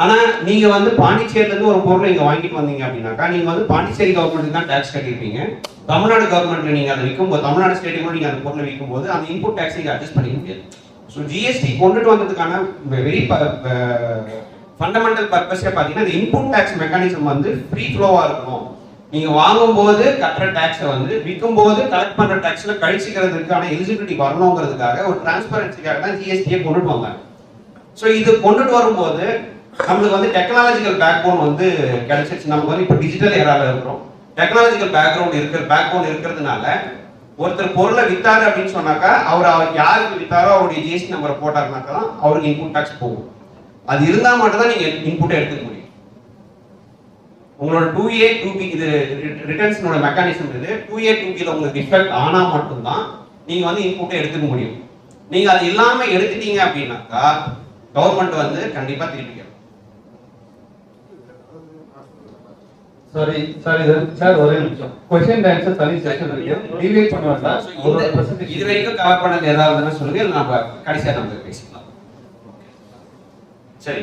ஆனா நீங்க வந்து பாண்டிச்சேரியில இருந்து ஒரு பொருளை இங்க வாங்கிட்டு வந்தீங்க அப்படின்னாக்கா நீங்க வந்து பாண்டிச்சேரி கவர்மெண்ட்டுக்கு தான் டாக்ஸ் கட்டிருப்பீங்க. தமிழ்நாடு கவர்மெண்ட்ல நீங்க அதை விற்கும் போது, தமிழ்நாடு ஸ்டேட்டுக்கு நீங்க அந்த பொருளை விற்கும் போது அந்த இன்புட் டாக்ஸ் நீங்க அட்ஜஸ்ட் பண்ணிக்க முடியாது. ஸோ ஜிஎஸ்டி கொண்டுட்டு வந்ததுக்கான வெரி ஃபண்டமெண்டல் பர்பஸே பார்த்தீங்கன்னா இந்த இன்புட் டாக்ஸ் மெக்கானிசம் வந்து ஃப்ரீ ஃப்ளோவா இருக்கணும். நீங்க வாங்கும் போது கட்டுற டாக்ஸை வந்து விற்கும் போது கலெக்ட் பண்ற டாக்ஸ்ல கழிச்சுக்கிறதுக்கான எலிஜிபிலிட்டி வரணுங்கிறதுக்காக ஒரு டிரான்ஸ்பரன்சிக்காக தான் ஜிஎஸ்டியை கொண்டுட்டு வந்தாங்க. ஸோ இது கொண்டுட்டு வரும்போது நம்மளுக்கு வந்து டெக்னாலஜிக்கல் பேக்போன் வந்து கிடைச்சிருச்சு. நமக்கு வந்து இப்போ டிஜிட்டல் ஏரால இருக்கிறோம். டெக்னாலஜிக்கல் பேக்போன் இருக்கிறதுனால ஒருத்தர் பொருளை வித்தாரு அப்படின்னு சொன்னாக்கா அவர் யாருக்கு வித்தாரோ அவருடைய ஜிஎஸ்டி நம்பரை போட்டாருனாக்கா தான் அவருக்கு இன்புட் டாக்ஸ் போகும். அது இருந்தா மட்டும் தான் நீங்க இன்புட்டை எடுத்துக்க முடியும். உங்களோட 2A 2B இது ரிட்டர்ன்ஸோட மெக்கானிசம் இது. 2A 2Bல உங்களுக்கு டிஃபெக்ட் ஆனா மட்டும்தான் நீங்க வந்து இன்புட்டை எடுத்துக்க முடியும். நீங்க அது இல்லாம எடுத்துட்டீங்க அப்படின்னாக்கா கவர்மெண்ட் வந்து கண்டிப்பா திருப்பி சாரி சார் ஒரே நிமிஷம். क्वेश्चन ஆன்சர் தனி செக்ஷன் இருக்கு, டிவைட் பண்ணுவாங்க. இது வரைக்கும் கவர் பண்ணது ஏதாவதுன்னா சொல்லுங்க, இல்ல நம்ம கடைசியா நம்ம பேசிக்கலாம். சரி.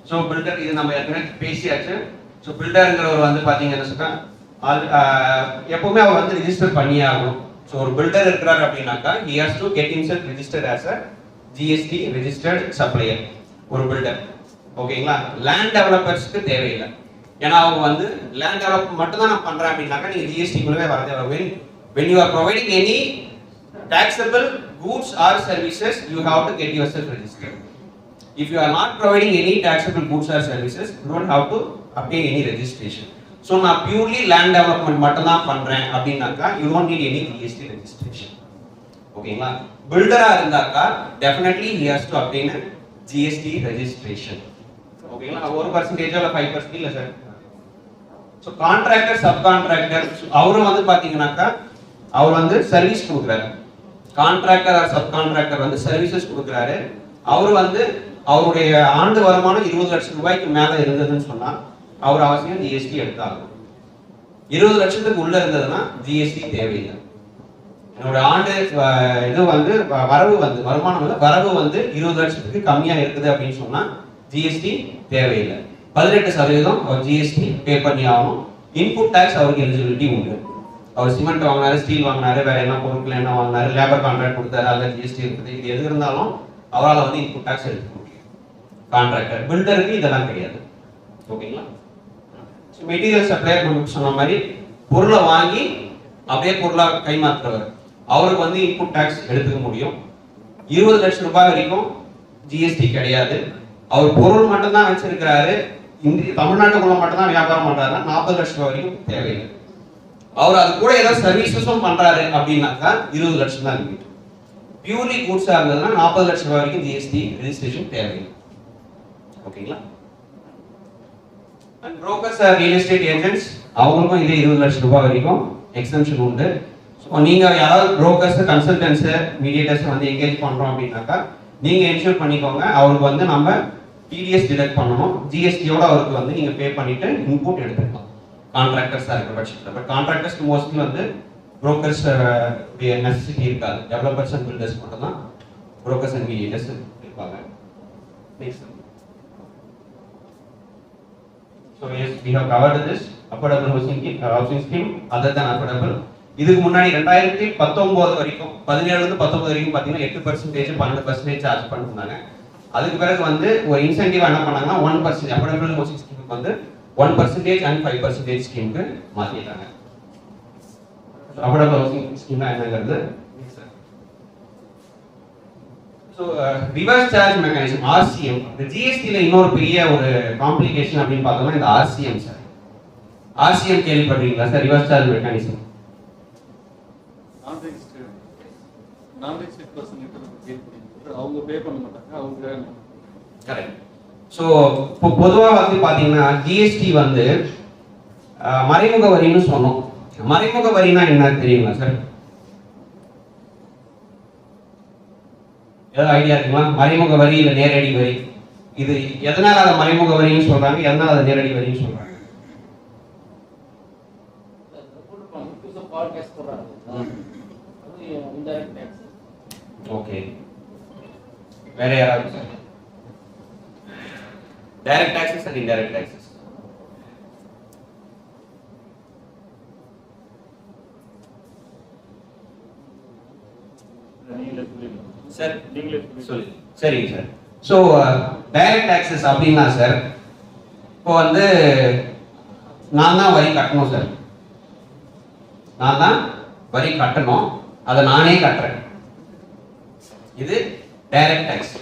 சோ பில்டர் இது நம்ம ஏற்கனவே பேசியாச்சு. சோ பில்டர்ங்கிறவர் வந்து பாத்தீங்கன்னா சொன்னா எப்பவுமே அவர் வந்து ரெஜிஸ்டர் பண்ணியே ஆகணும். சோ ஒரு பில்டர் இருக்கிறார் அப்படின்னாக்கா he has to get himself registered as a GST registered supplier. ஒரு பில்டர் ஓகேங்களா. லேண்ட் டெவலப்பர்ஸ்க்கு தேவையில்லை. ஏன்னா அவங்க வந்து லேண்ட் டெவலப் மட்டும் தான் நான் பண்றேன் அப்படின்னாக்கா நீங்க ஜிஎஸ்டிக்குள்ளவே வர தேவை. when you are providing any taxable goods or services, you have to get yourself registered. If you are not providing any taxable goods or services, you don't have to obtain any registration. So நான் purely land development மட்டும் தான் பண்றேன் அப்படின்னாக்கா you don't need any GST registration. ஓகேங்களா. பில்டரா இருந்தாக்கா definitely he has to obtain a GST registration. ஓகேங்களா. 1% இல்ல 5% இல்ல சார். So contractor subcontractor அவரும் வந்து பாத்தீங்கன்னாக்கா அவர் வந்து சர்வீஸ் கொடுக்குறாரு. கான்ட்ராக்டர் ஆர் சப்கான்ட்ராக்டர் வந்து சர்வீசஸ் கொடுக்குறாரு. அவர் வந்து அவருடைய ஆண்டு வருமானம் 20 லட்சம் ரூபாய்க்கு மேல இருந்ததுன்னு சொன்னா அவர் அவசியம் ஜிஎஸ்டி எடுத்தாகும். 20 லட்சத்துக்கு உள்ள இருந்ததுன்னா ஜிஎஸ்டி தேவையில்லை. என்னோட ஆண்டு இது வந்து வருமானம் வந்து வரவு வந்து 20 லட்சத்துக்கு கம்மியா இருக்குது அப்படின்னு சொன்னா ஜிஎஸ்டி தேவையில்லை. 18% அவர் ஜிஎஸ்டி பே பண்ணி ஆகணும். இன்புட் டாக்ஸ் அவருக்கு எலிஜிபிலிட்டி உண்டு. அவர் சிமெண்ட் வாங்கினாரு, ஸ்டீல் வாங்கினாரு, வேற என்ன பொருட்கள் என்ன வாங்கினாரு, லேபர் கான்ட்ராக்ட் கொடுத்தாரு, அதில் ஜிஎஸ்டி இருக்குது. இது எது இருந்தாலும் அவரால் வந்து இன்புட் டாக்ஸ் எடுக்க முடியும். கான்ட்ராக்டர் பில்டருக்கு இதெல்லாம் கிடையாது. ஓகேங்களா. மெட்டீரியல் சப்ளையர் நமக்கு சொன்ன மாதிரி பொருளை வாங்கி அப்படியே பொருளாக கைமாற்றுறவர் அவருக்கு வந்து இன்புட் டாக்ஸ் எடுத்துக்க முடியும். 20 லட்சம் ரூபாய் வரைக்கும் ஜிஎஸ்டி கிடையாது. அவர் பொருள் மட்டும் தான் வச்சிருக்கிறாரு, தமிழ்நாட்டுக்குள்ள மட்டும் தான் வியாபாரம் பண்றாருன்னா 40 லட்சம் ரூபாய் வரைக்கும் தேவையில்லை. அவர் அது கூட ஏதாவது சர்வீசஸும் பண்றாரு அப்படின்னாக்கா 20 லட்சம் தான் லிமிட். பியூர்லி கூட்ஸா இருந்ததுன்னா 40 லட்சம் ரூபாய் வரைக்கும் ஜிஎஸ்டி ரெஜிஸ்ட்ரேஷன் தேவையில்லை. ஓகேங்களா. And brokers or real estate agents அவங்களுக்கும் இதே 20 லட்சம் ரூபாய் வரைக்கும் எக்ஸம்ஷன் உண்டு. ஸோ நீங்க யாராவது புரோக்கர்ஸ், கன்சல்டன்ஸ், மீடியேட்டர்ஸ் வந்து என்கேஜ் பண்றோம் அப்படின்னாக்கா நீங்க என்ஷூர் பண்ணிக்கோங்க அவருக்கு வந்து நம்ம டிடிஎஸ் டிடக்ட் பண்ணணும். ஜிஎஸ்டியோட அவருக்கு வந்து நீங்க பே பண்ணிட்டு இன்புட் எடுத்துக்கலாம். கான்ட்ராக்டர்ஸா இருக்கிற பட்சத்தில். பட் கான்ட்ராக்டர்ஸ்க்கு மோஸ்ட்லி வந்து புரோக்கர்ஸ் நெசசிட்டி இருக்காது. டெவலப்பர்ஸ் அண்ட் பில்டர்ஸ் மட்டும் தான் புரோக்கர்ஸ் அண்ட் மீடியேட்டர்ஸ் இருப்பாங்க. So yes, we have covered this affordable housing scheme other than affordable. இதுக்கு முன்னாடி 2019 வரைக்கும் 17 ல 19 வரைக்கும் பாத்தீங்கன்னா 8% 12% சார்ஜ் பண்ணிருந்தாங்க. அதுக்கு பிறகு வந்து ஒரு இன்சென்டிவ் என்ன பண்ணாங்கன்னா 1% affordable housing scheme வந்து 1% and 5% ஸ்கீமுக்கு மாத்திட்டாங்க. affordable housing scheme என்னங்கிறது So reverse charge mechanism RCM. இந்த GST ல இன்னொரு பெரிய ஒரு காம்ப்ளிகேஷன் அப்படின்னு பார்த்தோம்னா இந்த RCM சார். RCM கேள்விப்பட்டிருக்கீங்களா சார்? Reverse charge mechanism. நான் ரெஜிஸ்டர்ட் பர்சன் அவங்க பே பண்ண மாட்டாங்க. அவங்க கரெக்ட். ஸோ இப்போ பொதுவாக வந்து பார்த்தீங்கன்னா ஜிஎஸ்டி வந்து மறைமுக வரின்னு சொன்னோம். மறைமுக வரினா என்ன தெரியுங்களா சார்? ஏதாவது ஐடியா இருக்குங்களா? மறைமுக வரி இல்லை நேரடி வரி, இது எதனால அதை மறைமுக வரின்னு சொல்றாங்க, எதனால அதை நேரடி வரின்னு சொல்றாங்க? ஓகே, வேற யாராவது sir? Direct taxes and indirect taxes. Sir நீங்களே சொல்லி சரிங்க சார். ஸோ டைரக்ட் டாக்ஸஸ் அப்படின்னா சார் இப்போ வந்து நான் தான் வரி கட்டணும் சார். நான் தான் வரி கட்டணும், அதை நானே கட்டுறேன். இது டைரக்ட் டாக்ஸ்.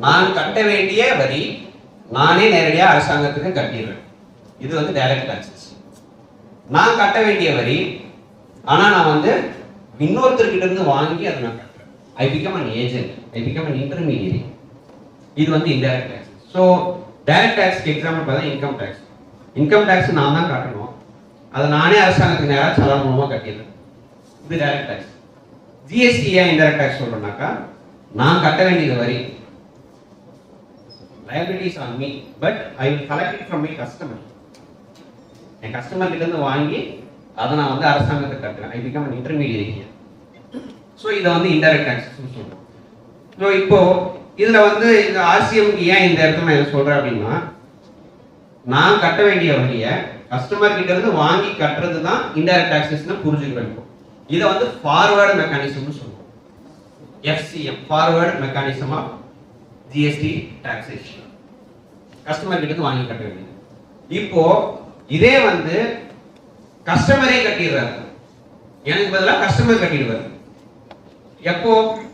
நான் கட்ட வேண்டிய வரி நானே நேரடியாக அரசாங்கத்துக்கு கட்டிடுறேன். இது வந்து டைரக்ட் டாக்ஸஸ். நான் கட்ட வேண்டிய வரி ஆனா நான் வந்து இன்னொருத்தர்கிட்ட இருந்து வாங்கி அதை நான் கட்டுறேன். I become an agent, I become an intermediary. இது வந்து இன்டைரக்ட் டாக்ஸ். ஸோ டைரக்ட் டாக்ஸ்க்கு எக்ஸாம்பிள் பார்த்தா இன்கம் டேக்ஸ். இன்கம் டேக்ஸ் நான் தான் கட்டணும், அதை நானே அரசாங்கத்துக்கு நேராக சலான் மூலமாக கட்டிடுறேன். இது டைரக்ட் டாக்ஸ். ஜிஎஸ்டி ஏன் இன்டைரக்ட் டாக்ஸ் சொல்றேன்னாக்கா நான் கட்ட வேண்டியது வரி, liabilities on me, but I will collect it from my customer. N customer கிட்ட இருந்து வாங்கி அதை நான் வந்து அரசாங்கத்துக்கு கட்டுறேன். I become an intermediary here. So இதை வந்து இன்டைரக்ட் டாக்ஸ் சொல்றோம். ஸோ இப்போ இதுல வந்து இந்த ஆர்சிஎம்க்கு ஏன் இந்த இடத்துல நான் சொல்றேன் அப்படின்னா, நான் கட்ட வேண்டிய வரியை கஸ்டமர் கிட்ட இருந்து வாங்கி கட்டுறது தான் இன்டைரக்ட் டாக்ஸஸ்னு புரிஞ்சுக்கிறோம். இதை வந்து ஃபார்வர்டு மெக்கானிசம்னு சொல்லுவோம். FCM, forward mechanism of GST taxation. Customer கிட்ட இருந்து வாங்கி கட்ட வேண்டியது. இப்போ இதே வந்து கஸ்டமரே கட்டிடுறாரு, எனக்கு பதிலாக கஸ்டமர் கட்டிடுவாரு. எப்போ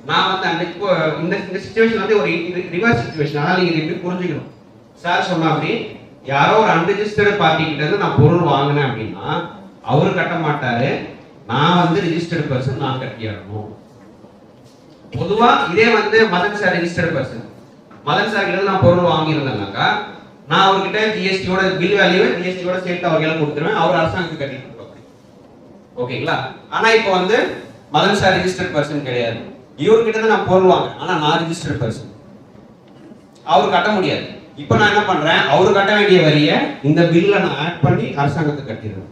நான் வந்து அந்த இப்போ இந்த சிச்சுவேஷன் வந்து ஒரு ரிவர்ஸ் சிச்சுவேஷன். அதனால நீங்க எப்படி புரிஞ்சுக்கணும். சார் சொன்ன அப்படி யாரோ ஒரு அன்ரிஜிஸ்டர்டு பார்ட்டி கிட்ட இருந்து நான் பொருள் வாங்கினேன் அப்படின்னா அவரு கட்ட மாட்டாரு, நான் வந்து ரிஜிஸ்டர்டு பர்சன், நான் கட்டிடணும். பொதுவா இதே வந்து Madan sir registered person, Madan sir கிட்ட நான் பொருள் வாங்கியிருந்தேன்னாக்கா நான் அவர்கிட்ட ஜிஎஸ்டியோட பில் வேல்யூ ஜிஎஸ்டியோட சேர்த்து அவர்களை கொடுத்துருவேன், அவர் அரசாங்கத்துக்கு கட்டிட்டு இருப்பாங்க. ஓகேங்களா? ஆனா இப்போ வந்து மதன் சார் ரிஜிஸ்டர்ட் பர்சன் கிடையாது, இவர்கிட்ட தான் நான் பொருள் வாங்க, ஆனா நான் ரிஜிஸ்டர்ட் பர்சன், அவர் கட்ட முடியாது. இப்போ நான் என்ன பண்றேன், அவரு கட்ட வேண்டிய வரிய இந்த பில்ல நான் ஆட் பண்ணி அரசாங்கத்துக்கு கட்டிடுறேன்.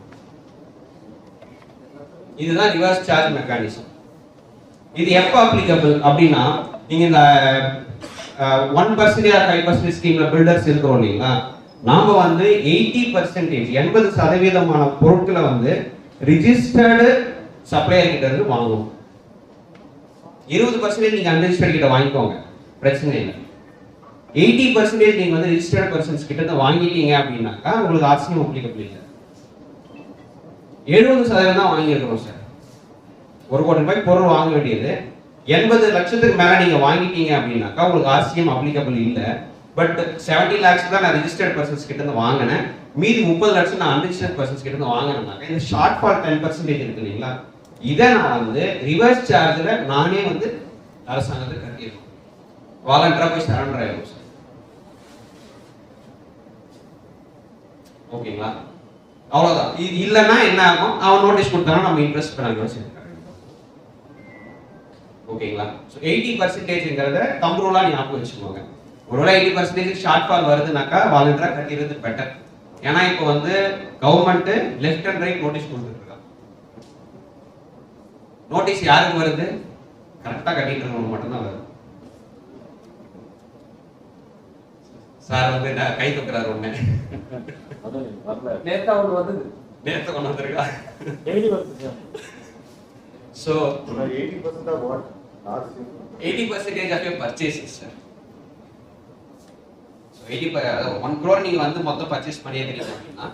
இதுதான் ரிவர்ஸ் சார்ஜ் மெக்கானிசம். இது எப்போ அப்ளிகபிள் அப்படின்னா நீங்க இந்த 1% or 5% ஸ்கீம்ல பில்டர்ஸ் இருக்கிறோம் இல்லைங்களா, நாம வந்து 80% 80% பொருட்களை வந்து ரிஜிஸ்டர்டு சப்ளையர் கிட்ட இருந்து வாங்குவோம். 20% நீங்க அன்ரிஜிஸ்டர்ட் கிட்ட வாங்கிக்கோங்க, பிரச்சனை இல்லை. 80% நீங்க வந்து ரிஜிஸ்டர்ட் பர்சன்ஸ் கிட்ட இருந்து வாங்கிட்டீங்க அப்படின்னாக்கா உங்களுக்கு ஆர்சிஎம் அப்ளிகபிள் இல்லை. 70% தான் வாங்கியிருக்கிறோம் சார். 1 கோடி ரூபாய் பொருள் வாங்க வேண்டியது 80 லட்சத்துக்கு மேல நீங்க வாங்கிட்டீங்க அப்படின்னாக்கா உங்களுக்கு ஆர்சிஎம் அப்ளிகபிள் இல்லை. பட் 70 lakhs தான் நான் ரிஜிஸ்டர்ட் பர்சன்ஸ் கிட்ட இருந்து வாங்கினேன், மீதி 30 லட்சம் நான் அன்ரிஜிஸ்டர்ட் பர்சன்ஸ் கிட்ட இருந்து வாங்கினேன்னாக்கா இந்த ஷார்ட் ஃபால் 10% இருக்கு இல்லைங்களா, இதை நான் வந்து ரிவர்ஸ் சார்ஜ்ல நானே வந்து அரசாங்கத்துக்கு கட்டிடுவேன். வாலண்டரா போய் சரண்டர் ஆயிடும் சார். ஓகேங்களா? அவ்வளவுதான். இது இல்லைன்னா என்ன ஆகும், அவன் நோட்டீஸ் கொடுத்தாலும் நம்ம இன்ட்ரெஸ்ட் பண்ண. ஓகேங்களா? ஸோ 80%ங்கிறத தம்புரூலா ஞாபகம் வச்சுக்கோங்க. ஒருவேளை 80% ஷார்ட் ஃபால் வருதுனாக்கா வாலண்டரா கட்டிடுறது பெட்டர். ஏன்னா இப்போ வந்து government left and right notice கொடுத்துட்டு இருக்காங்க. நோட்டீஸ் யாருக்கு வருது? கரெக்டா கட்டிட்டு இருக்கவங்க மட்டும்தான் வருது. சார் வந்து கை தூக்குறாரு ஒண்ணு, நேத்தா ஒன்று வந்தது, நேரத்தை கொண்டு வந்திருக்கா. So 80% of what? 80% of your purchases, sir. So 1 crore நீங்க வந்து மொத்தம் பர்ச்சேஸ் பண்ணியிருக்கீங்க அப்படின்னா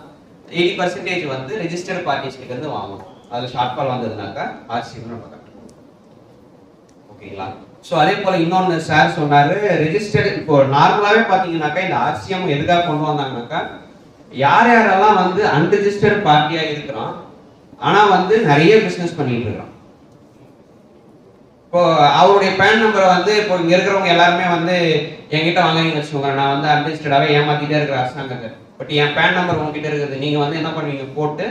80% வந்து ரெஜிஸ்டர்ட் பார்ட்டிஸ் கிட்ட இருந்து வாங்கணும். அதுல ஷார்ட் ஃபால் வந்ததுனாக்கா ஆர்சிஎம் நம்ம கட்டணும். ஓகேங்களா? ஸோ அதே போல இன்னொன்று சார் சொன்னாரு, ரெஜிஸ்டர்டு இப்போ நார்மலாவே பாத்தீங்கன்னாக்கா இந்த ஆர்சிஎம் எதுக்காக கொண்டு வந்தாங்கன்னாக்கா யார் யாரெல்லாம் வந்து அன்ரெஜிஸ்டர்ட் பார்ட்டியா இருக்கிறோம் ஆனா வந்து நிறைய பிசினஸ் பண்ணிட்டு இருக்கிறோம். இப்போ அவருடைய பேன் நம்பரை வந்து இப்போ இங்க இருக்கிறவங்க எல்லாருமே வந்து என்கிட்ட வாங்குறீங்கன்னு வச்சுக்கோங்க, நான் வந்து அன்ரெஜிஸ்டர்டாவே ஏமாத்திட்டே இருக்கிற அரசாங்கத்தை. பட் என் பேன் நம்பர் உங்ககிட்ட இருக்குது, நீங்க வந்து என்ன பண்ணுவீங்க, போட்டு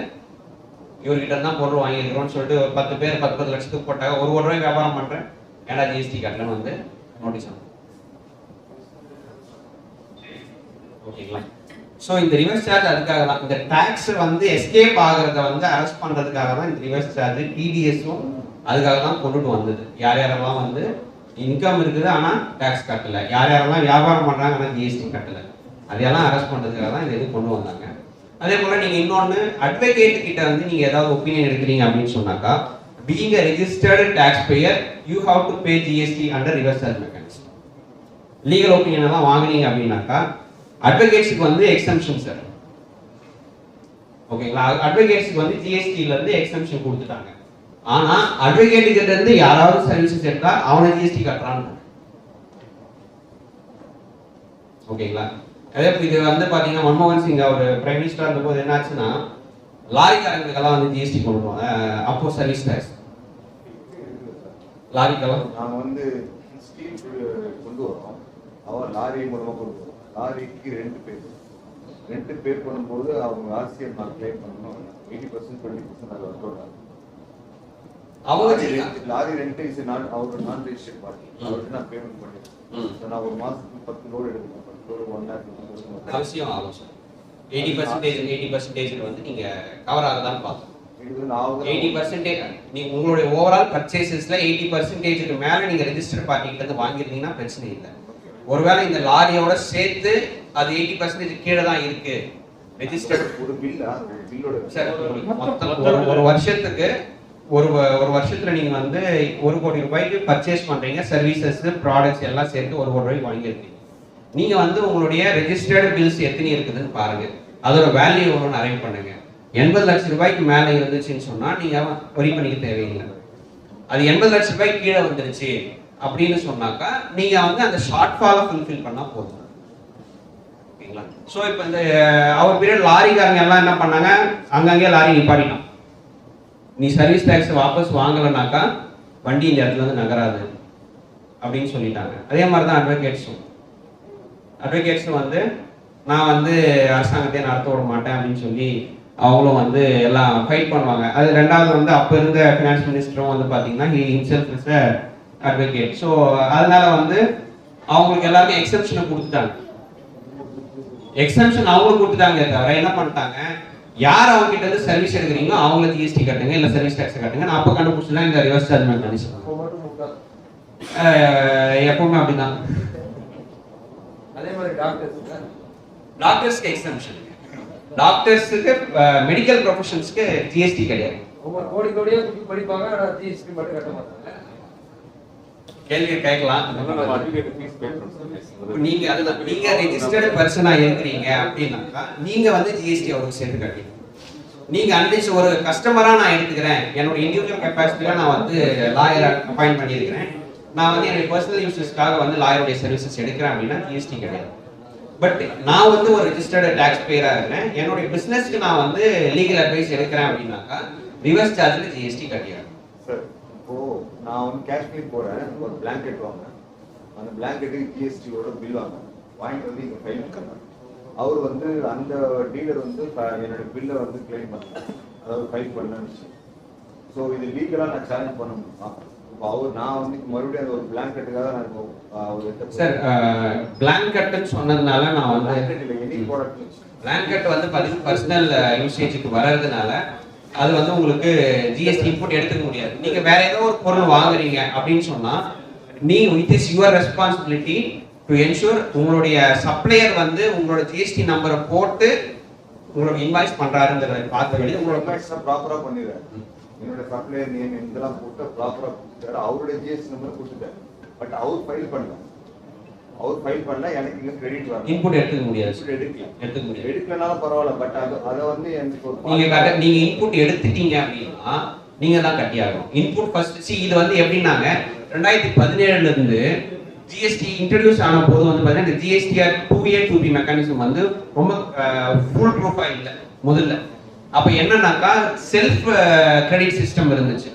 இவர்கிட்ட தான் பொருள் வாங்கியிருக்கிறோம்னு சொல்லிட்டு 10 பேர் 10 லட்சத்துக்கு போட்டாங்க, 1 கோடி ரூபாய் வியாபாரம் பண்றேன், ஏன்னா ஜிஎஸ்டி கட்டலன்னு வந்து நோட்டீஸ் ஆகும். ஓகேங்களா? ஸோ இந்த ரிவர்ஸ் சார்ஜ் அதுக்காக தான், இந்த டாக்ஸ் வந்து எஸ்கேப் ஆகிறத வந்து அரெஸ்ட் பண்றதுக்காக தான் இந்த ரிவர்ஸ் சார்ஜ் டிடிஎஸும் அதுக்காக தான் கொண்டுட்டு வந்தது. யார் யாரெல்லாம் வந்து இன்கம் இருக்குது ஆனா டாக்ஸ் கட்டல, யார் யாரெல்லாம் வியாபாரம் பண்றாங்க ஆனா ஜிஎஸ்டி கட்டல, அதையெல்லாம் அரெஸ்ட் பண்றதுக்காக தான் இந்த இது கொண்டு வந்தாங்க. அதே போல நீங்க இன்னொன்னு அட்வொகேட் கிட்ட வந்து நீங்க ஏதாவது ஒப்பீனியன் எடுக்கிறீங்க அப்படின்னு சொன்னாக்கா, being a registered taxpayer you have to pay GST under reverse charge mechanism. Legal opinion எல்லாம் வாங்குனீங்க அப்படின்னாக்கா அட்வொகேட்ஸ்க்கு வந்து எக்ஸம்ஷன் சார். ஓகேங்களா? அட்வொகேட்ஸ்க்கு வந்து ஜிஎஸ்டில இருந்து எக்ஸம்ஷன் கொடுத்துட்டாங்க. ஆனா அட்வொகேட் கிட்ட இருந்து யாராவது சர்வீசஸ் எடுத்தா அவனை ஜிஎஸ்டி கட்டுறான்னு. ஓகேங்களா? அதே இது வந்து பாத்தீங்கன்னா மன்மோகன் சிங் அவர் பிரைம் மினிஸ்டரா இருந்தபோது என்ன ஆச்சுன்னா லாரிக்காரங்களுக்கெல்லாம் வந்து ஜிஎஸ்டி கொண்டு வருவாங்க, அப்போ சர்வீஸ் டேக்ஸ் லாரிக்கெல்லாம் நாங்கள் வந்து ஸ்டீல் கொண்டு வரோம், அவர் லாரி மூலமாக கொண்டு வரோம். லாரிக்கு ரெண்டு பேர் பண்ணும்போது அவங்க ஆர்சிஎம் நான் கிளைம் பண்ணணும். 80% 20% அது வருவாங்க. லாரி ரெண்ட் இஸ் நாட் அவர் நான் ரெஜிஸ்டர்ட் பார்ட்டி, அவருக்கு நான் பேமெண்ட் பண்ணிடுறேன். நான் ஒரு மாதத்துக்கு 10 லோடு எடுக்கணும், 10 லோடு 1 lakh அவசியம் ஆகும் சார். 80% வந்து நீங்க கவர் ஆகுதான்னு பார்க்கணும். 80% நீங்க உங்களுடைய ஓவரால் பர்ச்சேசஸ்ல 80%க்கு மேல நீங்க ரெஜிஸ்டர்ட் பார்ட்டி கிட்ட இருந்து வாங்கிருந்தீங்கன்னா பிரச்சனை இல்லை. ஒருவேளை இந்த லாரியோட சேர்த்து அது 80% கீழே தான் இருக்கு ரெஜிஸ்டர்ட் ஒரு பில்லோட சார், மொத்தம் ஒரு வருஷத்துக்கு ஒரு வருஷத்துல நீங்க வந்து 1 கோடி ரூபாய்க்கு பர்ச்சேஸ் பண்றீங்க, சர்வீசஸ் ப்ராடக்ட்ஸ் எல்லாம் சேர்த்து 1 கோடி ரூபாய்க்கு வாங்கியிருக்கீங்க. நீங்க வந்து உங்களுடைய ரெஜிஸ்டர்டு பில்ஸ் எத்தனை இருக்குதுன்னு பாருங்க, அதோட வேல்யூ எவ்வளோன்னு அரேஞ்ச் பண்ணுங்க. 80 லட்சம் ரூபாய்க்கு மேலே இருந்துச்சுன்னு சொன்னா நீங்க வரி பண்ணிக்க தேவையில்லை. அது 80 லட்சம் ரூபாய்க்கு கீழே வந்துருச்சு அப்படின்னு சொன்னாக்கா நீங்க வந்து அந்த ஷார்ட் ஃபாலை ஃபுல்ஃபில் பண்ணா போதும். ஓகேங்களா? ஸோ இப்போ இந்த அவர் பீரியட் லாரிக்காரங்க எல்லாம் என்ன பண்ணாங்க, அங்கங்கே லாரி நிப்பாட்டினான். நீ சர்வீஸ் டேக்ஸ் வாபஸ் வாங்கலைனாக்கா வண்டி இந்த இடத்துல இருந்து நகராது அப்படின்னு சொல்லிட்டாங்க. அதே மாதிரி தான் அட்வொகேட்ஸும் வந்து நான் வந்து அரசாங்கத்தையே நடத்த விட மாட்டேன் அப்படின்னு சொல்லி அவங்களும் வந்து எல்லாம் ஃபைட் பண்ணுவாங்க. அது ரெண்டாவது வந்து அப்போ இருந்த ஃபினான்ஸ் மினிஸ்டரும் வந்து பார்த்தீங்கன்னா he himself is a advocate. So அதனால வந்து அவங்களுக்கு எல்லாருமே எக்ஸெப்ஷனை கொடுத்துட்டாங்க. எக்ஸெப்ஷன் அவங்களுக்கு கொடுத்துட்டாங்க தவிர என்ன பண்ணிட்டாங்க, யார் அவங்க கிட்ட இருந்து சர்வீஸ் எடுக்கிறீங்களோ அவங்கள ஜிஎஸ்டி கட்டுங்க, இல்லை சர்வீஸ் டேக்ஸ் கட்டுங்க. நான் அப்போ கண்டுபிடிச்சா இந்த ரிவர்ஸ் சார்ஜ் மெக்கானிசம் எப்பவுமே அப்படிதான். அதே மாதிரி டாக்டர்ஸ்க்கு எக்ஸெப்ஷன், டாக்டர்ஸுக்கு மெடிக்கல் ப்ரொஃபஷன்ஸ்க்கு ஜிஎஸ்டி கிடையாது. கோடி கோடியா படிப்பாங்க, ஆனால் ஜிஎஸ்டி மட்டும் கட்ட மாட்டாங்க. கேள்வி கேட்கலாம். நீங்க அதுதான், நீங்க ரெஜிஸ்டர்டு பர்சனா இருக்கிறீங்க அப்படின்னாக்கா நீங்க வந்து ஜிஎஸ்டி அவருக்கு சேர்த்து கட்டணும். நீங்க அன்னைக்கு ஒரு கஸ்டமரா நான் எடுத்துக்கிறேன், என்னோட இண்டிவிஜுவல் கெப்பாசிட்டியில நான் வந்து லாயரை அப்பாயிண்ட் பண்ணியிருக்கிறேன், நான் வந்து என்னுடைய பர்சனல் யூசஸ்க்காக வந்து லாயருடைய சர்வீசஸ் எடுக்கிறேன் அப்படின்னா ஜிஎஸ்டி கிடையாது. பட் நான் வந்து ஒரு ரெஜிஸ்டர்டு டாக்ஸ் பேயரா இருக்கிறேன், என்னுடைய பிசினஸ்க்கு நான் வந்து லீகல் அட்வைஸ் எடுக்கிறேன் அப்படின்னாக்கா ரிவர்ஸ் சார்ஜ்ல ஜிஎஸ்டி கட்டியாகும். சார் இப்போ நான் வந்து காஷ்மீர் போறேன், ஒரு பிளாங்கெட் வாங்கினேன், அந்த பிளாங்கெட்டுக்கு ஜிஎஸ்டியோட பில் வாங்கிட்டு வந்து இங்கே ஃபைல் பண்ணேன். அவர் வந்து அந்த டீலர் வந்து என்னோட பில்லை வந்து கிளைம் பண்ணேன், அதாவது ஃபைல் பண்ணேன்னு. ஸோ இது லீகலாக நான் சேலஞ்ச் பண்ண முடியுமா? இப்போ அவர் நான் வந்து மறுபடியும் அந்த ஒரு பிளாங்கெட்டுக்காக நான் இப்போ அவர் சார் பிளாங்கெட்னு சொன்னதுனால நான் வந்து எனி ப்ராடக்ட் பிளாங்கெட் வந்து பர்சனல் யூசேஜுக்கு வர்றதுனால அது வந்து உங்களுக்கு ஜிஎஸ்டி இன்புட் எடுத்துக்க முடியாது. நீங்க வேற ஏதோ ஒரு பொருள் வாங்குறீங்க அப்படின்னு சொன்னா it is your responsibility to ensure உங்களுடைய சப்ளையர் வந்து உங்களோட ஜிஎஸ்டி நம்பரை போட்டு உங்களோட இன்வாய்ஸ் பண்றாருங்கிறத பார்க்க வேண்டியது உங்களோட ப்ராப்பரா பண்ணிடுறாரு. என்னோட சப்ளையர் நேம் இதெல்லாம் போட்டு ப்ராப்பரா கொடுத்துட்டாரு, அவருடைய ஜிஎஸ்டி நம்பர் கொடுத்துட்டாரு. பட் அவர் ஃபைல் பண்ணல, எனக்கு இங்க கிரெடிட் வரும். இன்புட் எடுத்துக்க முடியாது, எடுக்கலனாலும் பரவாயில்ல. பட் அதை வந்து எனக்கு நீங்க இன்புட் எடுத்துட்டீங்க அப்படின்னா நீங்க தான் கட்டியாகும். இன்புட் ஃபர்ஸ்ட் இது வந்து எப்படின்னாங்க 2017 இருந்து ஜிஎஸ்டி இன்ட்ரடியூஸ் ஆன போது வந்து பாத்தீங்கன்னா இந்த ஜிஎஸ்டிஆர் 2A 2B மெக்கானிசம் வந்து ரொம்ப ஃபுல் ப்ரூஃபா இல்லை முதல்ல. அப்ப என்னன்னாக்கா செல்ஃப் கிரெடிட் சிஸ்டம் இருந்துச்சு.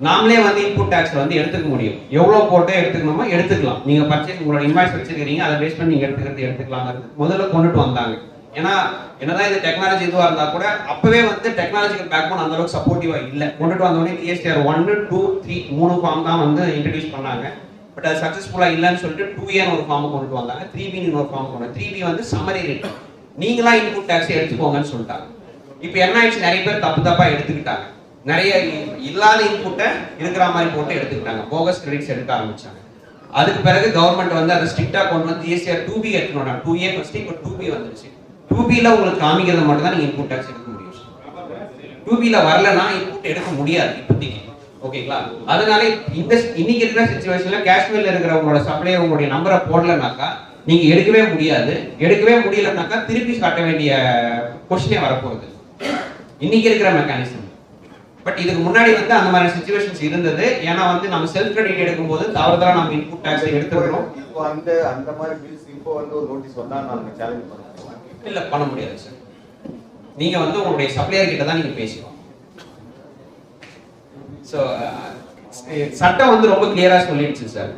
நாமளே வந்து இன்புட் டாக்ஸ் வந்து எடுத்துக்க முடியும், எவ்வளவு போட்டு எடுத்துக்கணுமோ எடுத்துக்கலாம். நீங்க பர்ச்சேஸ் உங்களோட இன்வாய்ஸ் வச்சிருக்கீங்க, அதை பேஸ் பண்ணி நீங்க எடுத்துக்கலாம் முதல்ல கொண்டுட்டு வந்தாங்க. ஏன்னா என்னதான் இது டெக்னாலஜி இதுவா இருந்தா கூட அப்பவே வந்து டெக்னாலஜிக்கல் பேக்போன் அந்த அளவுக்கு சப்போர்ட்டிவா இல்லை. கொண்டுட்டு வந்தோடனே ஜிஎஸ்டிஆர் 1, 2, 3 3 ஃபார்ம் தான் வந்து இன்ட்ரடியூஸ் பண்ணாங்க. பட் அது சக்சஸ்ஃபுல்லா இல்லைன்னு சொல்லிட்டு 2A ஒரு ஃபார்ம் கொண்டுட்டு வந்தாங்க, 3B ஒரு ஃபார்ம் கொண்டு 3B வந்து சம்மரி ரேட் நீங்களா இன்புட் டாக்ஸ் எடுத்துக்கோங்கன்னு சொல்லிட்டாங்க. இப்போ என்ன ஆயிடுச்சு, நிறைய பேர் தப்பா எடுத்துக்கிட்டாங்க, நிறைய இல்லாத இன்புட்டை இருக்கிற மாதிரி போட்டு எடுத்துக்கிட்டாங்க, போகஸ் கிரெடிட்ஸ் எடுக்க ஆரம்பிச்சாங்க. அதுக்கு பிறகு கவர்மெண்ட் வந்து அதை ஸ்ட்ரிக்டா கொண்டு வந்து ஜிஎஸ்டிஆர் 2B எடுக்கணும். 2A ஃபர்ஸ்ட், இப்போ 2B வந்துருச்சு. 2Bல உங்களுக்கு காமிக்கிறது மட்டும் தான் நீங்க இன்புட் டாக்ஸ் எடுக்க முடியும். 2Bல வரலன்னா இன்புட் எடுக்க முடியாது இப்போதைக்கு. ஓகேங்களா? அதனால இன்னைக்கு இருக்கிற சிச்சுவேஷன்ல காஷ்மீர்ல இருக்கிறவங்களோட சப்ளையர் உங்களுடைய நம்பரை போடலனாக்கா நீங்க எடுக்கவே முடியாது. எடுக்கவே முடியலனாக்கா திருப்பி காட்ட வேண்டிய கொஸ்டினே வரப்போகுது இன்னைக்கு இருக்கிற மெக்கானிசம். பட் இதுக்கு முன்னாடி வந்து அந்த மாதிரி சிச்சுவேஷன்ஸ் இருந்தது. ஏன்னா வந்து நம்ம செல்ஃப் கிரெடிட் எடுக்கும்போது தவறுதலா நம்ம இன்புட் டாக்ஸ் எடுத்துக்கிறோம். இப்போ அந்த மாதிரி பில்ஸ் இப்போ வந்து ஒரு நோட்டீஸ் வந்தா நாம சேலஞ்ச் பண்ணலாம் இல்ல, பண்ண முடியாது சார். நீங்க வந்து உங்களுடைய சப்ளையர் கிட்ட தான் நீங்க பேசணும். சோ சட்டம் வந்து ரொம்ப கிளியரா சொல்லிடுச்சு சார்.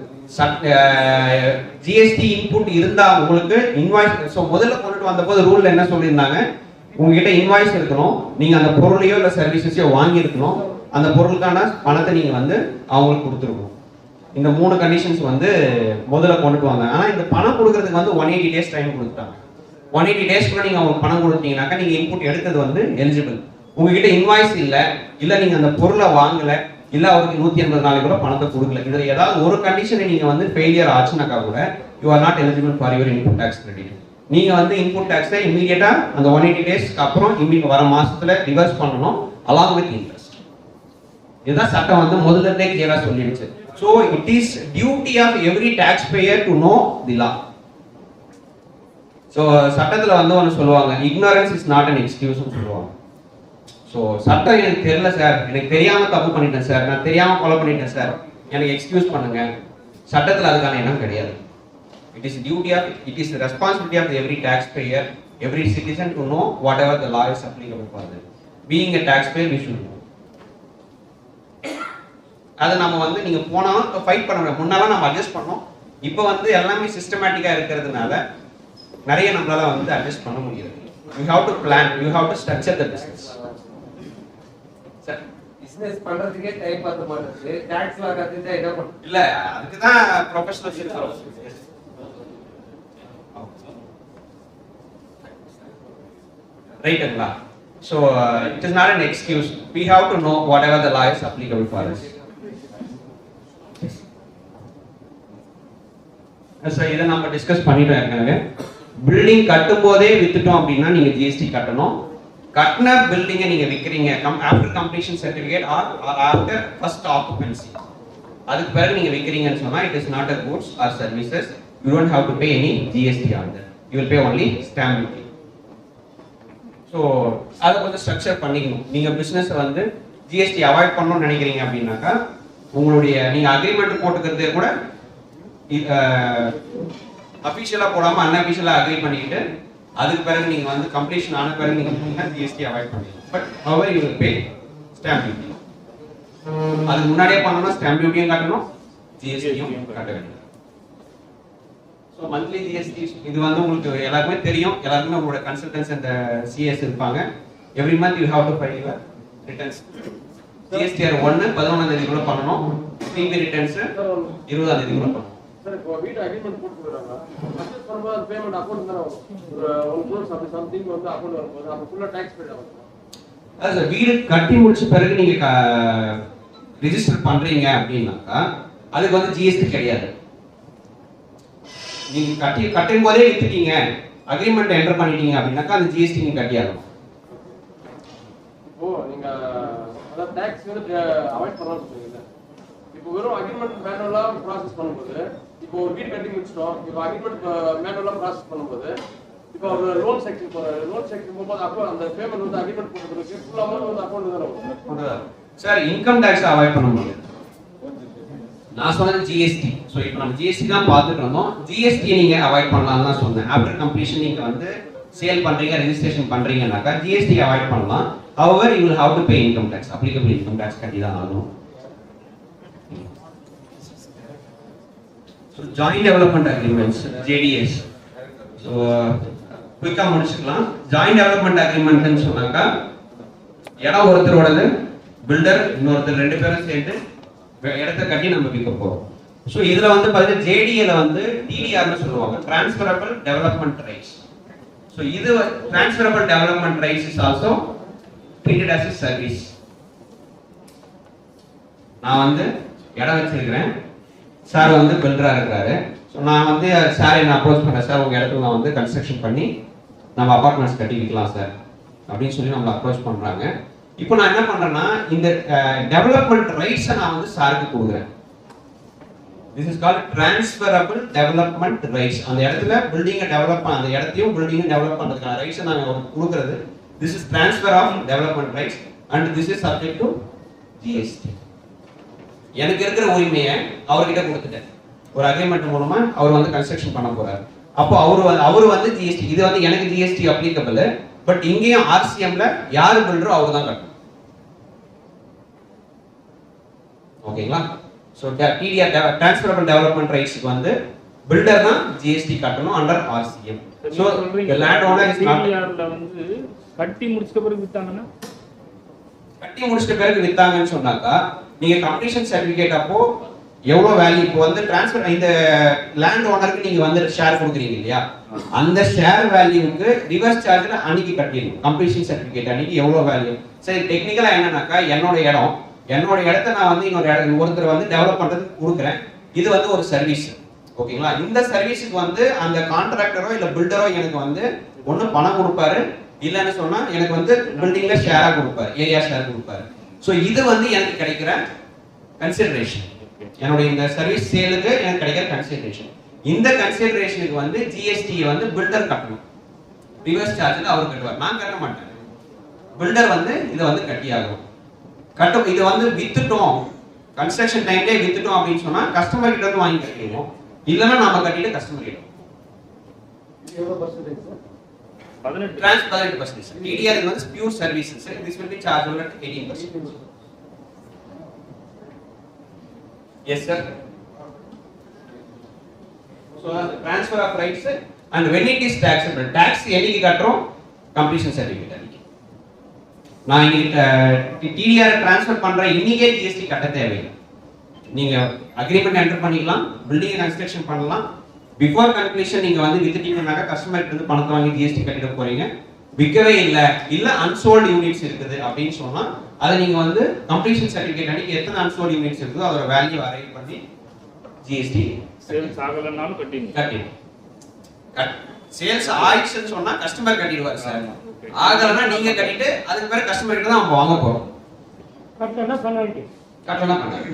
ஜிஎஸ்டி இன்புட் இருந்தா உங்களுக்கு இன்வாய்ஸ். ஸோ முதல்ல கொண்டுட்டு வந்த போது ரூல்ல என்ன சொல்லியிருந்தாங்க, உங்ககிட்ட இன்வாய்ஸ் இருக்கணும், நீங்க அந்த பொருளையோ இல்லை சர்வீசஸையோ வாங்கி இருக்கணும், அந்த பொருளுக்கான பணத்தை நீங்க வந்து அவங்களுக்கு கொடுத்துருக்கணும். இந்த 3 கண்டிஷன்ஸ் வந்து முதல்ல கொண்டுட்டு வந்தாங்க. ஆனா இந்த பணம் கொடுக்கறதுக்கு வந்து 180 டேஸ் டைம் கொடுத்தாங்க. 180 டேஸ்க்குள்ள நீங்க அவங்களுக்கு பணம் கொடுத்தீங்கன்னாக்கா நீங்க இன்புட் எடுத்தது வந்து எலிஜிபிள். உங்ககிட்ட இன்வாய்ஸ் இல்ல நீங்க அந்த பொருளை வாங்கல, இல்ல அவருக்கு 180 நாளைக்கு கூட பணத்தை கொடுக்கல, இதுல ஏதாவது ஒரு கண்டிஷனை நீங்க வந்து ஃபெயிலியர் ஆச்சுனாக்கா கூட you are not eligible for your input tax credit. நீங்க வந்து இன்புட் டாக்ஸை இமீடியட்டா அந்த 180 டேஸ்க்கு அப்புறம் வர மாசத்துல ரிவர்ஸ் பண்ணணும் அலாங் வித் இன்ட்ரெஸ்ட். இதுதான் சட்டம் வந்து முதல்ல கிளியரா சொல்லிடுச்சு. So it is duty of every taxpayer to know the law. So சட்டத்தில் வந்து ஒன்று சொல்லுவாங்க, இக்னோரன்ஸ் இஸ் நாட் அன் எக்ஸ்கியூஸ்னு சொல்லுவாங்க. ஸோ சட்டம் எனக்கு தெரியல சார், எனக்கு தெரியாமல் தப்பு பண்ணிட்டேன் சார், நான் தெரியாமல் கொலை பண்ணிட்டேன் சார், எனக்கு எக்ஸ்கியூஸ் பண்ணுங்க, சட்டத்தில் அதுக்கான இடம் கிடையாது. It is the responsibility of every taxpayer, every citizen to know whatever the law is applicable for them. Being a taxpayer, we should know. அது நம்ம வந்து நீங்க போனாலும் ஃபைட் பண்ண முடியும். முன்னாலாம் நம்ம அட்ஜஸ்ட் பண்ணோம், இப்போ வந்து எல்லாமே சிஸ்டமேட்டிக்கா இருக்கிறதுனால நிறைய நம்மளால வந்து அட்ஜஸ்ட் பண்ண முடியாது. You have to plan, you have to structure the business. Sir business பண்றதுக்கே டைம் பார்த்து மாட்டேங்குது, டாக்ஸ் லா கத்துட்டா என்ன பண்ண? இல்ல அதுக்கு தான் ப்ரொபஷனல்ஸ் இருக்காங்க. ரைட்டுங்களா? So it is not an excuse. We have to know whatever the law is applicable for us. So இதை நம்ம டிஸ்கஸ் பண்ணிட்டோம் ஏற்கனவே. பில்டிங் கட்டும் போதே வித்துட்டோம் அப்படின்னா நீங்க ஜிஎஸ்டி கட்டணும். கட்டின பில்டிங்கை நீங்க விற்கிறீங்க after completion certificate or after first occupancy, அதுக்கு பிறகு நீங்க விற்கிறீங்கன்னு சொன்னா it is not a goods or services. You don't have to pay any GST on that. You will pay only stamp duty. So அதை கொஞ்சம் ஸ்ட்ரக்சர் பண்ணிக்கணும். நீங்கள் பிஸ்னஸை வந்து ஜிஎஸ்டி அவாய்ட் பண்ணணும்னு நினைக்கிறீங்க அப்படின்னாக்கா உங்களுடைய நீங்கள் அக்ரிமெண்ட் போட்டுக்கிறதே கூட அஃபிஷியலாக போடாமல் அன்அஃபிஷியலாக அக்ரி பண்ணிக்கிட்டு அதுக்கு பிறகு நீங்கள் வந்து கம்ப்ளீஷன் ஆன பிறகு நீங்கள் ஜிஎஸ்டி அவாய்ட் பண்ணிக்கலாம். But how are you will pay stamp duty. அதுக்கு முன்னாடியே பண்ணணும்னா ஸ்டாம்ப் டியூட்டியும் கட்டணும், ஜிஎஸ்டியும் கட்ட வேண்டும். ஸோ மந்த்லி ஜிஎஸ்டி இது வந்து உங்களுக்கு எல்லாருக்குமே தெரியும், எல்லாருக்குமே உங்களோட கன்சல்டன்ஸ் அந்த சிஎஸ் இருப்பாங்க. Every month you have to file your returns. GSTR 11ஆம் தேதிக்குள்ள பண்ணணும், டிபி ரிட்டர்ன்ஸ் 20ஆம் தேதிக்குள்ள பண்ணணும். சார் இப்போ வீட்டு அக்ரிமெண்ட் போட்டு கொடுக்குறாங்க, பர்ச்சேஸ் பண்ணும்போது அந்த பேமெண்ட் அக்கௌண்ட் தானே வரும், ஒரு 1 crore அப்படி சம்திங் வந்து அக்கௌண்ட் வரும்போது அப்போ ஃபுல்லாக டேக்ஸ் பே ஆகும். அதான் சார், வீடு கட்டி முடிச்ச பிறகு நீங்க ரிஜிஸ்டர் பண்றீங்க அப்படின்னாக்கா அதுக்கு வந்து ஜிஎஸ்டி கிடையாது. நீங்க கட்டும் போதே வித்துட்டீங்க, அக்ரிமெண்ட் என்டர் பண்ணிட்டீங்க அப்படின்னாக்கா அந்த ஜிஎஸ்டி நீங்க கட்டியாகணும். இப்போ நீங்க அதாவது டேக்ஸ் வந்து அவாய்ட் பண்ணலாம்னு சொல்றீங்க. இப்போ வெறும் அக்ரிமெண்ட் மேனுவலா ப்ராசஸ் பண்ணும்போது, இப்போ ஒரு வீடு கட்டி முடிச்சிட்டோம், இப்போ அக்ரிமெண்ட் மேனுவலா ப்ராசஸ் பண்ணும்போது, இப்போ ஒரு லோன் செக்ஷன் போகும்போது அப்போ அந்த பேமெண்ட் வந்து அக்ரிமெண்ட் போடுறதுக்கு ஃபுல் அமௌண்ட் வந்து அக்கௌண்ட் தானே வரும். சார் இன்கம் டேக்ஸ் அவாய்ட் பண்ண முடியாது. நான் சொன்னது ஜிஎஸ்டி. ஸோ இப்போ நம்ம ஜிஎஸ்டி தான் பார்த்துட்டு இருந்தோம். ஜிஎஸ்டி நீங்க அவாய்ட் பண்ணலாம் தான் சொன்னேன். ஆஃப்டர் கம்ப்ளீஷன் நீங்க வந்து சேல் பண்றீங்க, ரெஜிஸ்ட்ரேஷன் பண்றீங்கன்னாக்கா ஜிஎஸ்டி அவாய்ட் பண்ணலாம். However you will have to pay income tax, applicable income tax கட்டி தான் ஆகணும். So joint development agreements JDAs. So குயிக்காக முடிச்சுக்கலாம். ஜாயிண்ட் டெவலப்மெண்ட் அக்ரிமெண்ட்னு சொன்னாக்கா இடம் ஒருத்தரோடது, பில்டர் இன்னொருத்தர், 2 பேரும் சேர்ந்து இடத்த கட்டி நம்ம விற்க போறோம். ஸோ இதுல வந்து பார்த்தீங்கன்னா JDAல வந்து TDRன்னு சொல்லுவாங்க, டிரான்ஸ்ஃபரபிள் டெவலப்மெண்ட் ரைட்ஸ். ஸோ இது transferable development rights is also treated as a service. நான் வந்து இடம் வச்சிருக்கிறேன், சார் வந்து பில்டரா இருக்கிறாரு. ஸோ நான் வந்து சார் என்ன அப்ரோச் பண்ணேன், சார் உங்க இடத்துல நான் வந்து கன்ஸ்ட்ரக்ஷன் பண்ணி நம்ம அபார்ட்மெண்ட்ஸ் கட்டி விற்கலாம் சார் அப்படின்னு சொல்லி நம்மளை அப்ரோச் பண்றாங்க. இப்போ நான் என்ன பண்றேன்னா இந்த டெவலப்மெண்ட் ரைட்ஸை நான் வந்து சாருக்கு கொடுக்குறேன். This is called transferable development rights. அந்த இடத்துல பில்டிங்கை டெவலப் அந்த இடத்தையும் பில்டிங்கும் டெவலப் பண்றதுக்கான ரைட்ஸை நாங்கள் கொடுக்குறது. This is transfer of development rights and this is subject to GST. எனக்கு இருக்கிற உரிமையை அவர்கிட்ட கொடுத்துட்டேன். ஒரு அக்ரிமெண்ட் மூலமா அவர் வந்து கன்ஸ்ட்ரக்ஷன் பண்ண போறாரு. அப்போ அவரு வந்து ஜிஎஸ்டி, இது வந்து எனக்கு ஜிஎஸ்டி அப்ளிகபிள். பட் இங்கேயும் RCMல யாரு பில்டரோ அவர் தான் கட்டணும். ஓகேங்களா? ஸோ TDR டிரான்ஸ்ஃபரபிள் டெவலப்மெண்ட் ரைட்ஸ்க்கு வந்து பில்டர் தான் ஜிஎஸ்டி கட்டணும் under RCM. So land owner is not. வந்து கட்டி முடிச்ச பிறகு வித்தாங்கன்னா, கட்டி முடிச்சிட்ட பிறகு வித்தாங்கன்னு சொன்னாக்கா நீங்க கம்ப்ளீஷன் சர்டிபிகேட் அப்போ எவ்வளவு வேல்யூ இப்போ வந்து டிரான்ஸ்ஃபர் இந்த லேண்ட் ஓனருக்கு நீங்க வந்து ஷேர் கொடுக்குறீங்க இல்லையா, அந்த ஷேர் வேல்யூக்கு ரிவர்ஸ் சார்ஜ்ல அன்னைக்கு கட்டிடணும். கம்ப்ளீஷன் சர்டிபிகேட் அன்னைக்கு எவ்வளவு வேல்யூ. சரி, டெக்னிக்கலா என்னன்னாக்கா என்னோட இடத்த நான் வந்து ஒருத்தர் வந்து டெவலப் பண்றதுக்கு கொடுக்குறேன். இது வந்து ஒரு சர்வீஸ். ஓகேங்களா? இந்த சர்வீஸுக்கு வந்து அந்த கான்ட்ராக்டரோ இல்ல பில்டரோ எனக்கு வந்து ஒண்ணு பணம் கொடுப்பாரு, இல்லைன்னு சொன்னா எனக்கு வந்து பில்டிங்ல ஷேரா கொடுப்பாரு, ஏரியா ஷேர் கொடுப்பாரு. ஸோ இது வந்து எனக்கு கிடைக்கிற கன்சிடரேஷன், என்னுடைய இந்த சர்வீஸ் சேலுக்கு எனக்கு கிடைக்கிற கன்சிடரேஷன். இந்த கன்சிடரேஷனுக்கு வந்து ஜிஎஸ்டியை வந்து பில்டர் கட்டணும். ரிவர்ஸ் சார்ஜில் அவர் கட்டுவார், நான் கட்ட மாட்டேன். பில்டர் வந்து இதை வந்து கட்டியாகும். இதை வந்து வித்துட்டோம், கன்ஸ்ட்ரக்ஷன் டைம்லேயே வித்துட்டோம் அப்படின்னு சொன்னா கஸ்டமர் கிட்ட இருந்து வாங்கி கட்டிடுவோம், இல்லைன்னா நம்ம கட்டிட்டு கஸ்டமர் கிட்ட. 18%. TDR is pure services. This will be chargeable at 18%. Yes, sir. So the transfer of rights and when it is taxable, tax any katrom completion certificate. நான் TDR transfer பண்ற இன்னைக்கே GST கட்ட தேவையில்லை. நீங்க அக்ரிமெண்ட் என்டர் பண்ணிக்கலாம், building construction பண்ணலாம். Before completion நீங்க வந்து வித்துட்டீங்கன்னாக்க கஸ்டமர்கிட்ட இருந்து பணத்தை வாங்கி ஜிஎஸ்டி கட்டிட போறீங்க. விற்கவே இல்ல அன்சோல்டு யூனிட்ஸ் இருக்குது அப்படின்னு சொன்னா அதை நீங்க வந்து கம்ப்ளீஷன் சர்டிபிகேட் அன்னைக்கு எத்தனை அன்சோல்டு யூனிட்ஸ் இருக்குதோ அதோட வேல்யூ அரைவ் பண்ணி ஜிஎஸ்டி சேல்ஸ் ஆகலனாலும் கட்டிடுங்க. சேல்ஸ் ஆயிடுச்சுன்னு சொன்னா கஸ்டமர் கட்டிடுவார் சார். ஆகலன்னா நீங்க கட்டிட்டு அதுக்கு பிறகு கஸ்டமர் கிட்ட தான் நம்ம வாங்க போறோம். கட்டலனா பண்ணாங்க.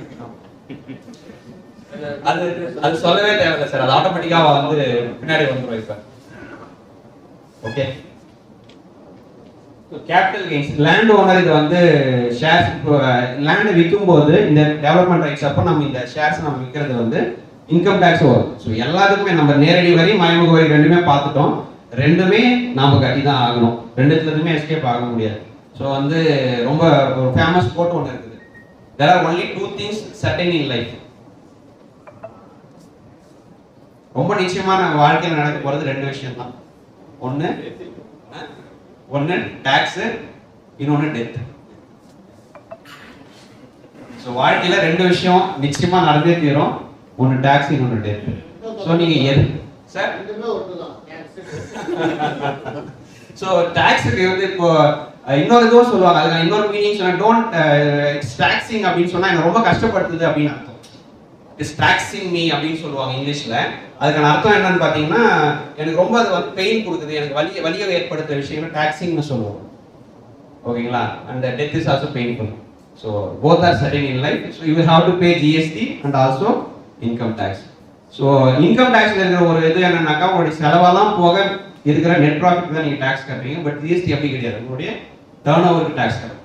அது சொல்லவே தேவையில்லை சார், அது ஆட்டோமேட்டிக்கா வந்து பின்னாடி வந்துரும் இப்ப. Okay, capital gains land owner இது வந்து ஷேர்ஸ் லேண்ட் விற்கும் போது இந்த டெவலப்மெண்ட் ரைட்ஸ் அப்போ நம்ம இந்த ஷேர்ஸ் நம்ம விற்கிறது வந்து இன்கம் டேக்ஸ் வரும். ஸோ எல்லாத்துக்குமே நம்ம நேரடி வரி மறைமுக வரி ரெண்டுமே பார்த்துட்டோம். ரெண்டுமே நாம கட்டி தான் ஆகணும், ரெண்டுத்துலயுமே எஸ்கேப் ஆக முடியாது. ஸோ வந்து ரொம்ப ஒரு ஃபேமஸ் கோட் ஒன்று இருக்குது, there are only two things certain in life. ரொம்ப நிச்சயமான வாழ்க்கையில் நடக்க போறது ரெண்டு விஷயம் தான். ஒன்னு டாக்ஸ், இன்னொன்னு டெத். ஸோ வாழ்க்கையில ரெண்டு விஷயம் நிச்சயமா நடந்தே தீரும், ஒன்னு டாக்ஸ், இன்னொன்னு டெத். ஸோ நீங்க எது சார் ஸோ டாக்ஸுக்கு வந்து இப்போ இன்னொரு இதுவும் சொல்லுவாங்க, அதுக்கு இன்னொரு மீனிங் சொன்னா டோன்ட் இட்ஸ் டாக்ஸிங் அப்படின்னு சொன்னா எனக்கு ரொம்ப கஷ்டப்படுத்துது அப்படின்னு அர்த்தம். இட்ஸ் டாக்ஸிங் மீ அப்படின்னு சொல்லுவாங்க இங்கிலீஷ்ல. அதுக்கான அர்த்தம் என்னன்னு பாத்தீங்கன்னா எனக்கு ரொம்ப அது வந்து பெயின் கொடுக்குது, எனக்கு வலியை ஏற்படுத்துற விஷயங்கள் டாக்ஸிங்னு சொல்லுவோம். ஓகேங்களா? And death is also painful. So both are certain in life. So you will have to pay GST and also income tax. So income டேக்ஸ்ல இருக்கிற ஒரு இது என்னன்னாக்கா உங்களுடைய செலவெல்லாம் போக இருக்கிற நெட் ப்ராஃபிட் தான் நீங்க டேக்ஸ் கட்டுறீங்க. பட் ஜிஎஸ்டி அப்படி கிடையாது, உங்களுடைய டர்ன் ஓவருக்கு டேக்ஸ் கட்டுறீங்க.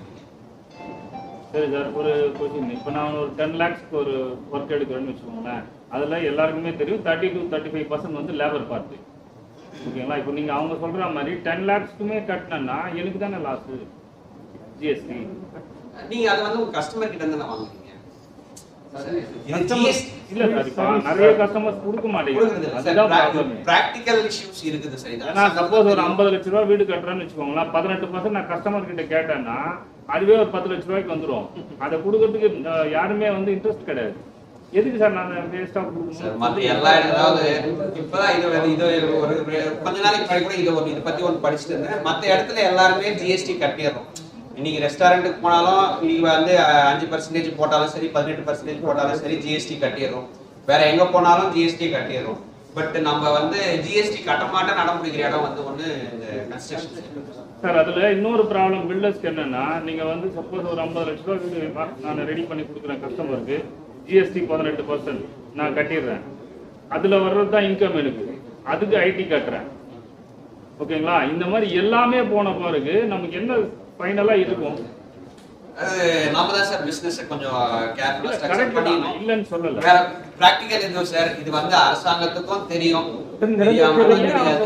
சரி சார், ஒரு கொஸ்டின். இப்போ நான் ஒரு 10 lakhsக்கு ஒரு ஒர்க் எடுக்கிறேன்னு வச்சுக்கோங்களேன், அதில் எல்லாருக்குமே தெரியும் 30 to 35% வந்து லேபர் பார்ட்டு. ஓகேங்களா? இப்போ நீங்கள் அவங்க சொல்கிற மாதிரி 10 lakhsக்குமே கட்டினேன்னா எனக்கு தானே லாஸு ஜிஎஸ்டி. நீங்கள் அதை வந்து ஒரு கஸ்டமர் கிட்ட இருந்து வாங்குறீங்க. இல்ல சார், இப்போ நிறைய கஸ்டமர்ஸ் கொடுக்க மாட்டேங்குது, அதுதான் ப்ராப்ளம். பிராக்டிகல் இஷ்யூஸ் இருக்குது சார். ஏன்னா சப்போஸ் ஒரு 50 லட்ச ரூபா வீடு கட்டுறேன்னு வச்சுக்கோங்களேன், 18% நான் கஸ்டமர் கிட்ட கேட்டேன்னா அதுவே ஒரு 10 லட்ச ரூபாய்க்கு வந்துடும். அதை கொடுக்கறதுக்கு யாருமே வந்து இன்ட்ரெஸ்ட் கிடையாது. எதுக்கு சார் நான் வேஸ்டா கொடுக்கணும் சார்? மற்ற எல்லா இடத்துலாவது இப்பதான் இது ஒரு கொஞ்ச நாளைக்கு முன்னாடி கூட இதை பத்தி ஒன்று படிச்சுட்டு இருந்தேன். மற்ற இடத்துல எல்லாருமே ஜிஎஸ்டி கட்டிடுறோம். இன்னைக்கு ரெஸ்டாரண்ட்டுக்கு போனாலும் இன்னைக்கு வந்து 5% போட்டாலும் சரி, 18% போட்டாலும் சரி, ஜிஎஸ்டி கட்டிடுறோம். வேற எங்க போனாலும் ஜிஎஸ்டி கட்டிடுறோம். பட் நம்ம வந்து ஜிஎஸ்டி கட்ட மாட்டேன் நடமுடிக்கிற இடம் வந்து ஒன்று இந்த கன்ஸ்ட்ரக்ஷன் சார். அதுல இன்னொரு ப்ராப்ளம் பில்டர்ஸ்க்கு என்னன்னா, நீங்க வந்து சப்போஸ் ஒரு 50 லட்ச ரூபா வீடு நான் ரெடி பண்ணி கொடுக்குறேன் கஸ்டமருக்கு, ஜிஎஸ்டி 18% நான் கட்டிடுறேன். அதுல வர்றது தான் இன்கம் எனக்கு, அதுக்கு ஐடி கட்டுறேன். ஓகேங்களா? இந்த மாதிரி எல்லாமே போன பிறகு நமக்கு என்ன ஃபைனலா இருக்கும்? நாம தான் சார் பிசினஸ் கொஞ்சம் கேர்ஃபுல்லா ஸ்ட்ரக்சர் பண்ணிடணும். இல்லன்னு சொல்லல, வேற பிராக்டிகல் இது சார். இது வந்து அரசாங்கத்துக்கும் தெரியும்,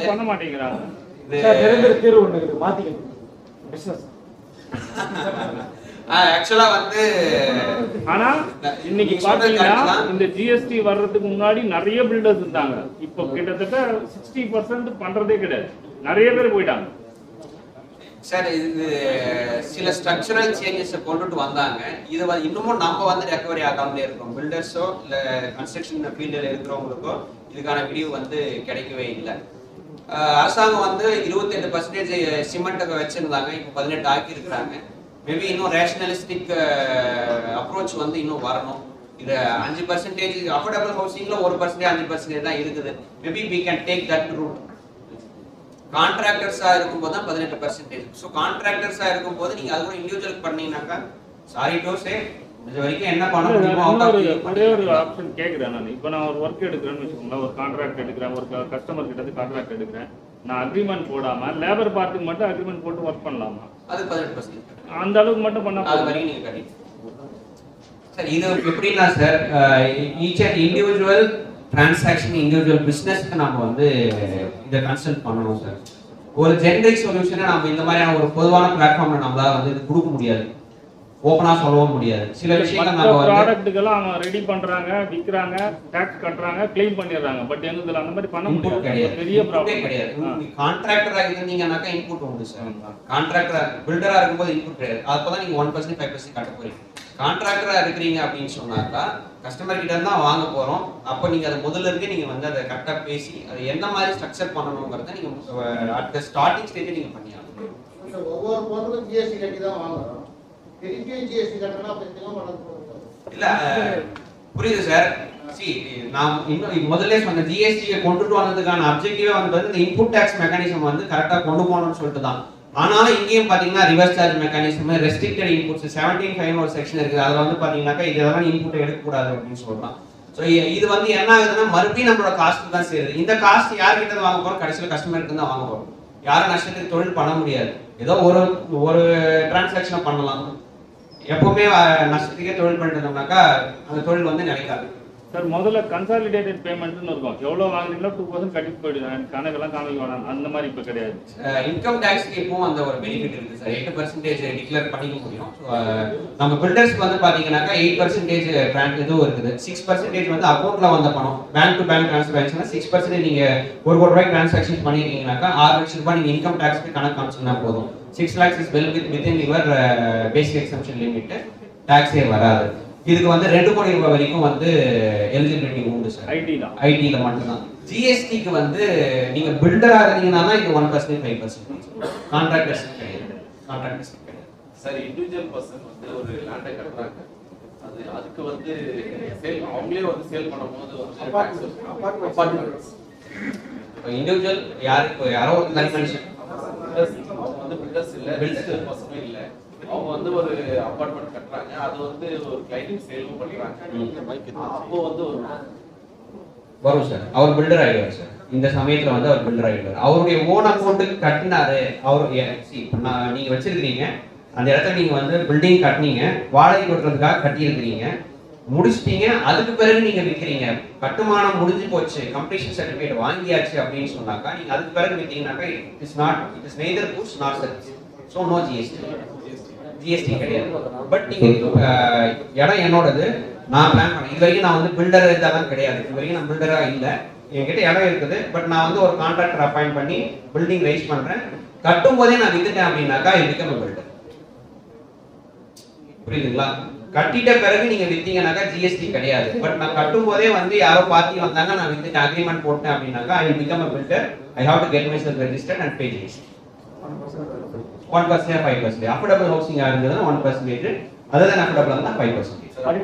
பண்ண மாட்டேங்கிறாங்க. ஆக்சுவலா வந்து ஆனா இன்னைக்கு பாத்தீங்கன்னா இந்த ஜிஎஸ்டி வர்றதுக்கு முன்னாடி நிறைய பில்டர்ஸ் இருந்தாங்க. இப்போ கிட்டத்தட்ட 60% பண்றதே கிடையாது, நிறைய பேர் போயிட்டாங்க சார். இது சில ஸ்ட்ரக்சரல் சேஞ்சஸ் கொண்டுட்டு வந்தாங்க. இது இன்னமும் நம்ம வந்து ரெக்கவரி ஆகாமலே இருக்கோம். பில்டர்ஸோ இல்ல கன்ஸ்ட்ரக்ஷன் ஃபீல்டில் இருக்கிறவங்களுக்கோ இதுக்கான விடிவு வந்து கிடைக்கவே இல்லை. அரசாங்கம் வந்து 28% சிமெண்ட்டை வச்சிருந்தாங்க, இப்போ 18 ஆக்கி இருக்கிறாங்க. மேபி இன்னும் ரேஷனலிஸ்டிக் அப்ரோச் வந்து இன்னும் வரணும். இது 5% அஃபோர்டபுள் ஹவுசிங்ல 1% 5% தான் இருக்குது. Maybe we can take that route. கான்ட்ராக்டர்ஸா இருக்கும்போது தான் 18%. ஸோ கான்ட்ராக்டர்ஸா இருக்கும்போது நீங்க அது கூட இண்டிவிஜுவல் பண்ணீங்கன்னாக்கா, சாரி டு சே, இது வரைக்கும் என்ன பண்ண முடியுமோ out of the ஒரே ஒரு ஆப்ஷன் கேட்குறேன் நான். இப்போ நான் ஒரு ஒர்க் எடுக்கிறேன்னு வச்சுக்கோங்களேன், ஒரு கான்ட்ராக்ட் எடுக்கிறேன், ஒரு கஸ்டமர் கிட்ட இருந்து கான்ட்ராக்ட் எடுக்கிறேன், நான் அக்ரிமெண்ட் போடாம லேபர் பார்ட்டுக்கு மட்டும் அக்ரிமெண்ட் போட்டு ஒர்க் பண்ணலாமா? அது 18%. அந்த அளவுக்கு மட்டும் பண்ணா அது வரைக்கும் நீங்க கட்டி சார். இது எப்படின்னா sir, each and individual transaction individual பிஸ்னஸ்க்கு நம்ம வந்து இதை கன்சல்ட் பண்ணணும் சார். ஒரு ஜெனரிக் சொல்யூஷனை நம்ம இந்த மாதிரியான ஒரு பொதுவான பிளாட்ஃபார்ம்ல நம்மளால வந்து இது கொடுக்க முடியாது, ஓப்பனா சொல்லவும் முடியாது. சில விஷயங்கள் நம்ம ப்ராடக்ட்டுக்கெல்லாம் அவங்க ரெடி பண்றாங்க, விற்கிறாங்க, டாக்ஸ் கட்டுறாங்க, கிளைம் பண்ணிடுறாங்க. பட் எங்களுக்கு அந்த மாதிரி பண்ண முடியாது, பெரிய ப்ராப்ளம் கிடையாது. கான்ட்ராக்டரா இருந்தீங்கன்னாக்கா இன்புட் உண்டு சார். கான்ட்ராக்டரா பில்டரா இருக்கும்போது இன்புட் கிடையாது. அப்பதான் நீங்க 1% 5% கட்ட போறீங்க. கான்ட்ராக்டரா இருக்கிறீங்க அப்படின்னு சொன்னாக்கா கஸ்டமர் கிட்ட இருந்தா வாங்க போறோம். அப்ப நீங்க அதை முதல்ல இருந்து நீங்க வந்து அதை கரெக்டா பேசி அதை எந்த மாதிரி ஸ்ட்ரக்சர் பண்ணணுங்கிறத நீங்க அட் ஸ்டார்டிங் ஸ்டேஜ் நீங்க பண்ணியாகணும். ஒவ்வொரு பொருளுக்கும் ஜிஎஸ்டி கட்டி தான் வாங்குறோம். ஜிஎஸ்டி கட்டணும் இல்ல புரியுது சார். நான் இன்னும் முதல்ல சொன்ன ஜிஎஸ்டியை கொண்டுட்டு வந்ததுக்கான அப்ஜெக்டிவே வந்து இந்த இன்புட் டாக்ஸ் மெக்கானிசம் வந்து கரெக்டா கொண்டு போகணும்னு சொல்லிட்டு தான். ஆனாலும் இங்கேயும் பாத்தீங்கன்னா reverse charge mechanism, restricted inputs 17(5) ஒரு செக்ஷன் இருக்குது. அதுல வந்து பாத்தீங்கன்னாக்கா இதெல்லாம் இன்புட் எடுக்கக்கூடாது அப்படின்னு சொல்றான். ஸோ இது வந்து என்ன ஆகுதுன்னா மறுபடியும் நம்மளோட காஸ்ட் தான் சேருது. இந்த காஸ்ட் யார்கிட்ட வாங்க போறோம்? கடைசியில் கஸ்டமருக்கு தான் வாங்க போறோம். யாரும் நஷ்டத்துக்கு தொழில் பண்ண முடியாது. ஏதோ ஒரு டிரான்சாக்ஷனை பண்ணலாம். எப்பவுமே நஷ்டத்துக்கே தொழில் பண்ணிட்டு இருந்தோம்னாக்கா அந்த தொழில் வந்து நிலைக்காது சார். முதல்ல கன்சாலிடேட்டட் பேமெண்ட்னு இருக்கும். எவ்வளவு வாங்குறீங்களோ 2% கட்டிட்டு போயிடுவேன், கணக்கெல்லாம் காமிக்க வேணாம். அந்த மாதிரி இப்போ கிடையாது. இன்கம் டாக்ஸ்க்கு இப்போ அந்த ஒரு பெனிஃபிட் இருக்கு சார். 8% டிக்ளேர் பண்ணிக்க முடியும். நம்ம பில்டர்ஸ்க்கு வந்து பாத்தீங்கன்னாக்கா 8% பேங்க் இதுவும் இருக்குது. 6% வந்து அக்கௌண்ட்ல வந்த பணம் பேங்க் டு பேங்க் ட்ரான்ஸ்ஃபர் ஆச்சுன்னா 6% நீங்க 1 கோடி ரூபாய் டிரான்சாக்ஷன் பண்ணிருக்கீங்கன்னாக்கா 6 லட்சம் ரூபாய் நீங்க இன்கம் டாக்ஸ்க்கு கணக்கு காமிச்சீங்கன்னா போதும். 6 lakhs is well within your basic exemption limit. டாக்ஸே வராது. இதுக்கு வந்து 2 கோடி ரூபாய் வரைக்கும் வந்து எலிஜிபிலிட்டி உண்டு சார். ஐடில மட்டும்தான். ஜிஎஸ்டிக்கு வந்து நீங்க பில்டரா இருந்தீங்கன்னா இது 1% 5%. கான்ட்ராக்டர்ஸ் கிடையாது. சார் இண்டிவிஜுவல் பர்சன் வந்து ஒரு லேண்டை கட்டுறாங்க, அதுக்கு வந்து சேல் அவங்களே வந்து சேல் பண்ணும்போது அபார்ட்மெண்ட்ஸ் இண்டிவிஜுவல் யாரோ ஒரு தனி மனுஷன் அவங்க வந்து பில்டர்ஸ் இல்ல, பில்டர் பர்சனும் இல்ல, அவங்க வந்து ஒரு அபார்ட்மெண்ட் கட்டுறாங்க, அது வந்து ஒரு கிளைண்டிங் சேலும் பண்றாங்க. அப்போ வந்து வரும் சார். அவர் பில்டர் ஆயிடுவார் சார். இந்த சமயத்துல வந்து அவர் பில்டர் ஆயிடுவார். அவருடைய ஓன் அக்கௌண்ட்டுக்கு கட்டினாரு. அவர் நீங்க வச்சிருக்கீங்க அந்த இடத்துல, நீங்க வந்து பில்டிங் கட்டினீங்க, வாடகை கொடுக்கறதுக்காக கட்டியிருக்கிறீங்க, முடிச்சிட்டீங்க. அதுக்கு பிறகு நீங்க விற்கிறீங்க, கட்டுமானம் முடிஞ்சு போச்சு, கம்ப்ளீஷன் சர்டிபிகேட் வாங்கியாச்சு அப்படின்னு சொன்னாக்கா நீங்க அதுக்கு பிறகு விற்றீங்கன்னாக்கா it is neither goods not service. So no GST கிடையாது. பட் நீங்க இடம் என்னோடது, நான் பிளான் பண்ணேன். இது வரைக்கும் நான் வந்து பில்டர் இதெல்லாம் கிடையாது. இது வரைக்கும் நான் பில்டரா இல்லை. என்கிட்ட இடம் இருக்குது. பட் நான் வந்து ஒரு கான்ட்ராக்டர் அப்பாயிண்ட் பண்ணி பில்டிங் ரைஸ் பண்றேன். கட்டும் போதே நான் வித்துட்டேன் அப்படின்னாக்கா இதுக்கு பில்டர். புரியுதுங்களா? கட்டிட்ட பிறகு நீங்க வித்தீங்கன்னாக்கா ஜிஎஸ்டி கிடையாது. பட் நான் கட்டும் போதே வந்து யாரோ பார்ட்டி வந்தாங்க, நான் வித்துட்டு அக்ரிமெண்ட் போட்டேன் அப்படின்னாக்கா I will become a builder. I have to get myself registered and pay GST. 1% 5%. Affordable housing இருந்ததுன்னா 1%, அதர் தென் அஃபோர்டபிள் இருந்தா 5%. சார்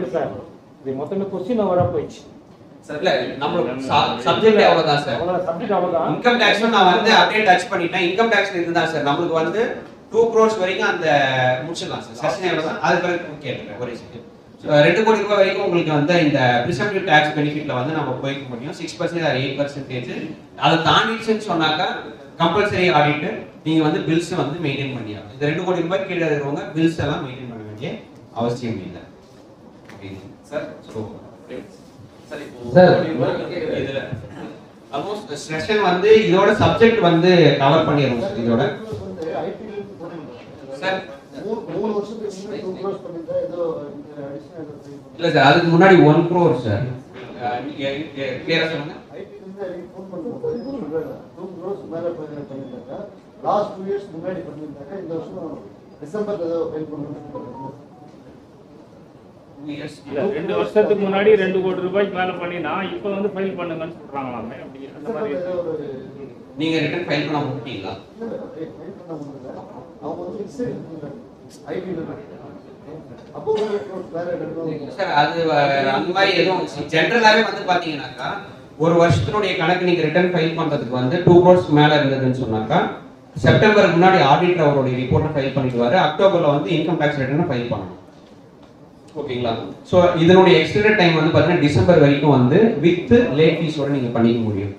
இது மொத்தமே क्वेश्चन வர போயிடுச்சு சார். இல்ல நம்மளோட சப்ஜெக்ட் அவ்வளவுதான் சார். சப்ஜெக்ட் அவ்வளவுதான். இன்கம் டாக்ஸ் நான் வந்து அப்படியே டச் பண்ணிட்டேன். இன்கம் டாக்ஸ்ல இதுதான் சார். நமக்கு வந்து 2 crores வரைக்கும் அந்த முடிச்சிடலாம் சார். செஷன் எவ்வளவுதான் அது பிறகு கேட்குறேன் ஒரே செகண்ட். 2 கோடி ரூபாய் வரைக்கும் உங்களுக்கு வந்து இந்த ப்ரிசம்ப்டிவ் டாக்ஸ் பெனிஃபிட்ல வந்து நம்ம போய்க்க முடியும். 6% ஆர் 8%. அதை தாண்டிடுச்சுன்னு சொன்னாக்கா கம்பல்சரி ஆடிட் நீங்க வந்து பில்ஸ் வந்து மெயின்டைன் பண்ணிடலாம். இந்த 2 கோடி ரூபாய் கீழே இருக்கிறவங்க பில்ஸ் எல்லாம் மெயின்டைன் பண்ண வேண்டிய அவசியம் இல்லை சார். சார் இதுல ஆல்மோஸ்ட் செஷன் வந்து இதோட சப்ஜெக்ட் வந்து கவர் பண்ணிடுறோம் சார். இதோட சார் 3 வருஷத்துக்கு முன்னாடி 2 crores பண்ணிட்டா ஏதோ இல்ல சார், அதுக்கு முன்னாடி 1 crore சார். கிளியரா சொல்லுங்க. ஐடி வந்து ஃபோன் பண்ணும்போது 2 crores மேல பண்ணிட்டாங்க. லாஸ்ட் 2 இயர்ஸ் முன்னாடி பண்ணிட்டாங்க. இந்த வருஷம் டிசம்பர்ல ஏதோ ஃபைல் பண்ணனும். 2 வருஷத்துக்கு முன்னாடி 2 கோடி ரூபாய்க்கு மேல பண்ணினா இப்போ வந்து ஃபைல் பண்ணுங்கன்னு சொல்றாங்களாமே. அப்படி அந்த மாதிரி நீங்க ரிட்டர்ன் ஃபைல் பண்ண முடியீங்களா? ஃபைல் பண்ண முடியல. அவங்க வந்து ஃபிக்ஸ் ஐடில அப்போ வேற எடுக்கணும் சார். அது அந்த மாதிரி எதுவும் ஜெனரலாவே வந்து பாத்தீங்கன்னாக்கா ஒரு வருஷத்தினுடைய கணக்கு நீங்க ரிட்டர்ன் ஃபைல் பண்றதுக்கு வந்து 2 crores மேல இருந்ததுன்னு சொன்னாக்கா செப்டம்பருக்கு முன்னாடி ஆடிட்டர் அவருடைய ரிப்போர்ட்டை ஃபைல் பண்ணிடுவாரு. அக்டோபர்ல வந்து இன்கம் டாக்ஸ் ரிட்டர்னை ஃபைல் பண்ணணும். ஓகேங்களா? ஸோ இதனுடைய எக்ஸ்டெண்டட் டைம் வந்து பார்த்தீங்கன்னா டிசம்பர் வரைக்கும் வந்து வித் லேட் ஃபீஸோட நீங்கள் பண்ணிக்க முடியும்.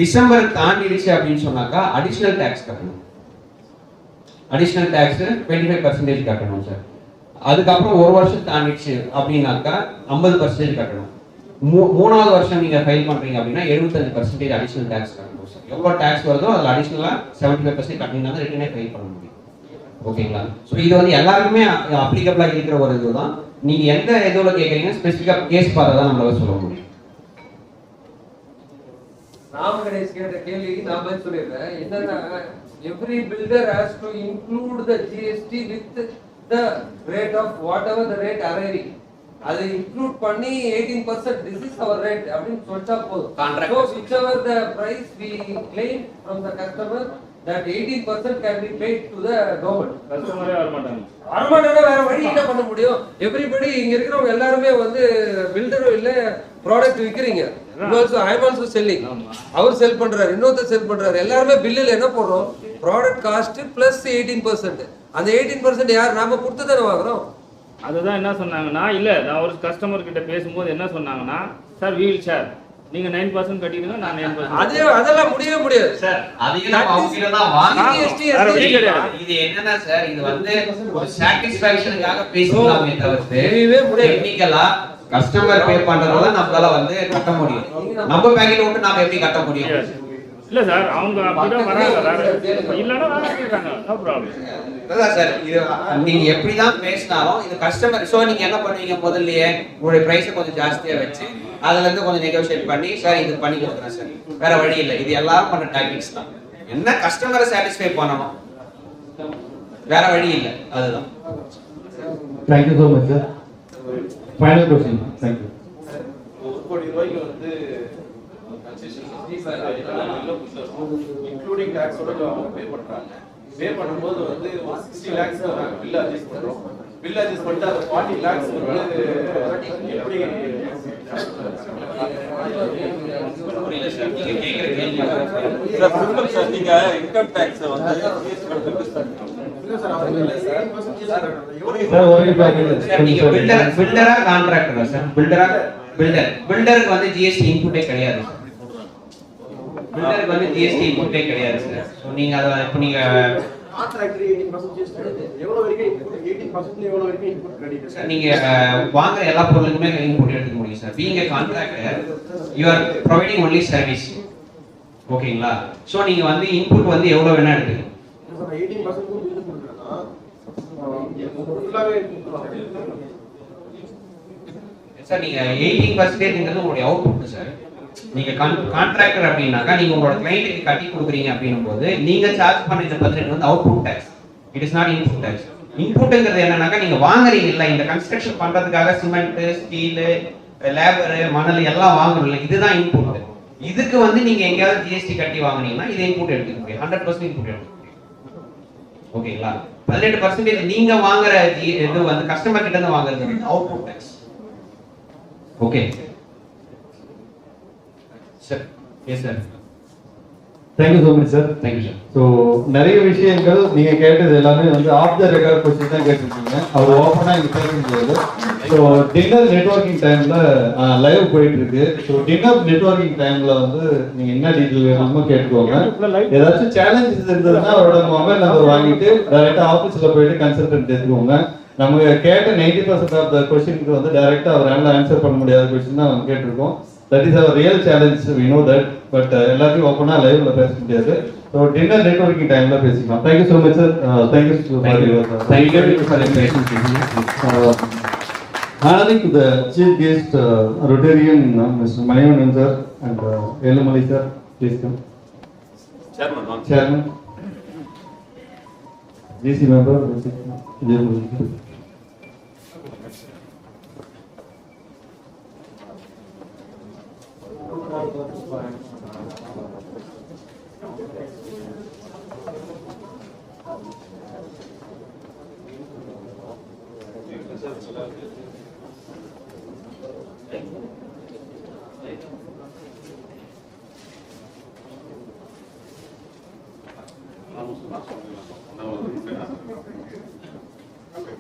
டிசம்பர் தாண்டிடுச்சு அப்படின்னு சொன்னாக்கா அடிஷ்னல் டேக்ஸ் கட்டணும். அடிஷ்னல் டேக்ஸ் 25% கட்டணும் சார். அதுக்கப்புறம் ஒரு வருஷம் தாண்டிடுச்சு அப்படின்னாக்கா 50% கட்டணும். மூணாவது வருஷம் நீங்க ஃபைல் பண்றீங்க அப்படின்னா 75% அடிஷனல் டேக்ஸ் கட்டணும் சார். எவ்வளவு டேக்ஸ் வருதோ அதில் அடிஷனலா 75% கட்டினீங்கன்னா ரிட்டனே ஃபைல் பண்ண முடியும். ஓகேங்களா? ஸோ இது வந்து எல்லாருக்குமே அப்ளிகபிளா இருக்கிற ஒரு இதுதான். நீங்க எந்த இதுல கேட்கறீங்க ஸ்பெசிஃபிக்கா கேஸ் பார்த்தா தான் நம்மளால சொல்ல முடியும். ராம் கணேஷ் கேட்ட கேள்விக்கு நான் பதில் சொல்லிடுறேன். என்னன்னா every builder has to include the GST with the rate of whatever the rate arriving. அதை இன்க்ளூட் பண்ணி 18% this is our rate அப்படின்னு சொல்லிட்டா போதும். So whichever the price we claim from the customer, that 18% can be paid to the government. கஸ்டமரே வர மாட்டாங்க. வேற வழி என்ன பண்ண முடியும்? எவ்ரிபடி இங்க இருக்கிறவங்க எல்லாருமே வந்து பில்டரும் இல்ல ப்ராடக்ட் விக்கிறீங்க. I am also selling. அவர் செல் பண்றாரு, இன்னொருத்தர் செல் பண்றாரு. எல்லாருமே பில்லில் என்ன போடுறோம்? Product cost plus 18%. அந்த 18% யார் நாம கொடுத்து தானே வாங்குறோம். அதுதான் என்ன சொன்னாங்கன்னா, இல்ல நான் ஒரு கஸ்டமர் கிட்ட பேசும்போது என்ன சொன்னாங்கன்னா, சார் வீல் ஷேர் நீங்க 9% கட்டிடுங்க, நான் 9%. அதெல்லாம் முடியவே முடியாது சார். அதையும் நம்ம அவங்க தான் வாங்கணும். இது என்னன்னா சார், இது வந்து ஒரு சாட்டிஸ்ஃபேக்ஷனுக்காக பேசலாமே தவிர்த்து டெக்னிக்கலா கஸ்டமர் பே பண்றதால நம்மளால வந்து கட்ட முடியும். நம்ம பேக்கெட் விட்டு நாம எப்படி கட்ட முடியும்? இல்ல சார், அவங்க அப்படிதான் வராங்க. இல்லனா வராங்க. No problem. அதான் சார், இது நீங்க எப்படிதான் பேசினாலும் இது கஸ்டமர். சோ நீங்க என்ன பண்ணுவீங்க? முதல்லயே உங்களுடைய பிரைஸை கொஞ்சம் ஜாஸ்தியா வச்சு அதுல இருந்து கொஞ்சம் நெகோஷியேட் பண்ணி சார் இது பண்ணி கொடுக்குறேன் சார், வேற வழி இல்லை. இது எல்லாரும் பண்ண டாக்டிக்ஸ் தான். என்ன கஸ்டமரை சாட்டிஸ்ஃபை பண்ணணும், வேற வழி இல்லை. அதுதான். Thank you so much sir. Final question. Thank you. 1 கோடி ரூபாய்க்கு வந்து இன்க்ளூடிங் டாக்ஸோட அவங்க பே பண்றாங்க. பே பண்ணும்போது வந்து 60 lakhs பில் அட்ஜஸ்ட் பண்றோம். பில் அட்ஜஸ்ட் பண்ணிட்டு அது 40 lakhs வந்து எப்படி புரியல சார், நீங்க கேக்குற கேள்வி சார். நீங்க இன்கம் டாக்ஸ் வந்து நீங்க பில்டரா கான்ட்ராக்டரா சார்? பில்டருக்கு வந்து ஜிஎஸ்டி இன்புட்டே கிடையாது சார். பில்டருக்கு வந்து ஜிஎஸ்டி இன்புட்டே கிடையாது சார். ஸோ நீங்க அதை இப்போ நீங்க நீங்க வாங்குற எல்லா பொருளுக்குமே இன்புட் எடுத்துக்க முடியும் sir. Being a contractor you are providing only service. ஓகேங்களா? ஸோ நீங்க வந்து இன்புட் வந்து எவ்வளவு வேணா எடுத்துக்கலாம். சார் நீங்க 18% உங்களுடைய அவுட்புட் சார். நீங்க கான்ட்ராக்டர் அப்படின்னாக்கா நீங்க உங்களோட கிளையண்ட்டுக்கு கட்டி கொடுக்குறீங்க அப்படின்னும் போது நீங்க சார்ஜ் பண்ற இந்த பர்சன்ட் வந்து output tax. It is not input tax. இன்புட்ங்கிறது என்னன்னாக்கா நீங்க வாங்குறீங்க இல்ல, இந்த கன்ஸ்ட்ரக்ஷன் பண்றதுக்காக சிமெண்ட், ஸ்டீல், லேபர், மணல் எல்லாம் வாங்குறீங்க, இதுதான் இன்புட். இதுக்கு வந்து நீங்க எங்கயாவது ஜிஎஸ்டி கட்டி வாங்குனீங்கன்னா இது இன்புட் எடுத்துக்க முடியும். 100% இன்புட் எடுத்துக்க முடியும். ஓகேங்களா? 18% நீங்க வாங்குற இது வந்து கஸ்டமர் கிட்ட இருந்து வாங்குறது வந்து output tax. Okay sir. Yes sir. Thank you so much sir. Thank you sir. So நிறைய விஷயங்கள் நீங்கள் கேட்டது எல்லாமே வந்து ஆஃப் த ரெக்கார்ட் கொஸ்டின் தான் கேட்டிருக்கீங்க. அவர் ஓப்பனாக இங்கே பேச முடியாது. ஸோ டின்னர் நெட்வொர்க்கிங் டைமில் லைவ் போயிட்டு இருக்கு. ஸோ டின்னர் நெட்வொர்க்கிங் டைமில் வந்து நீங்கள் என்ன டீட்டெயில் வேணுமோ கேட்டுக்கோங்க. ஏதாச்சும் சேலஞ்சஸ் இருந்ததுன்னா அவரோட மொபைல் நம்பர் வாங்கிட்டு டைரெக்டாக ஆஃபீஸில் போயிட்டு கன்சல்டன்ட் எடுத்துக்கோங்க. நம்ம கேட்ட 90% ஆஃப் த கொஸ்டினுக்கு வந்து டைரெக்டாக அவரால் ஆன்சர் பண்ண முடியாத கொஸ்டின் தான் நம்ம கேட்டிருக்கோம். That is our real challenge, we know that. But எல்லாத்தையும் ஓப்பனாக லைவ்ல பேச முடியாது. ஸோ டின்னர் நெட்வொர்க்கிங் டைம்ல பேசிக்கலாம். Thank you so much sir. Thank you for your patience. Handing to the chief guest, Rotarian Mr. Manivandan sir and Elumali sir, please come. Chairman. GC member.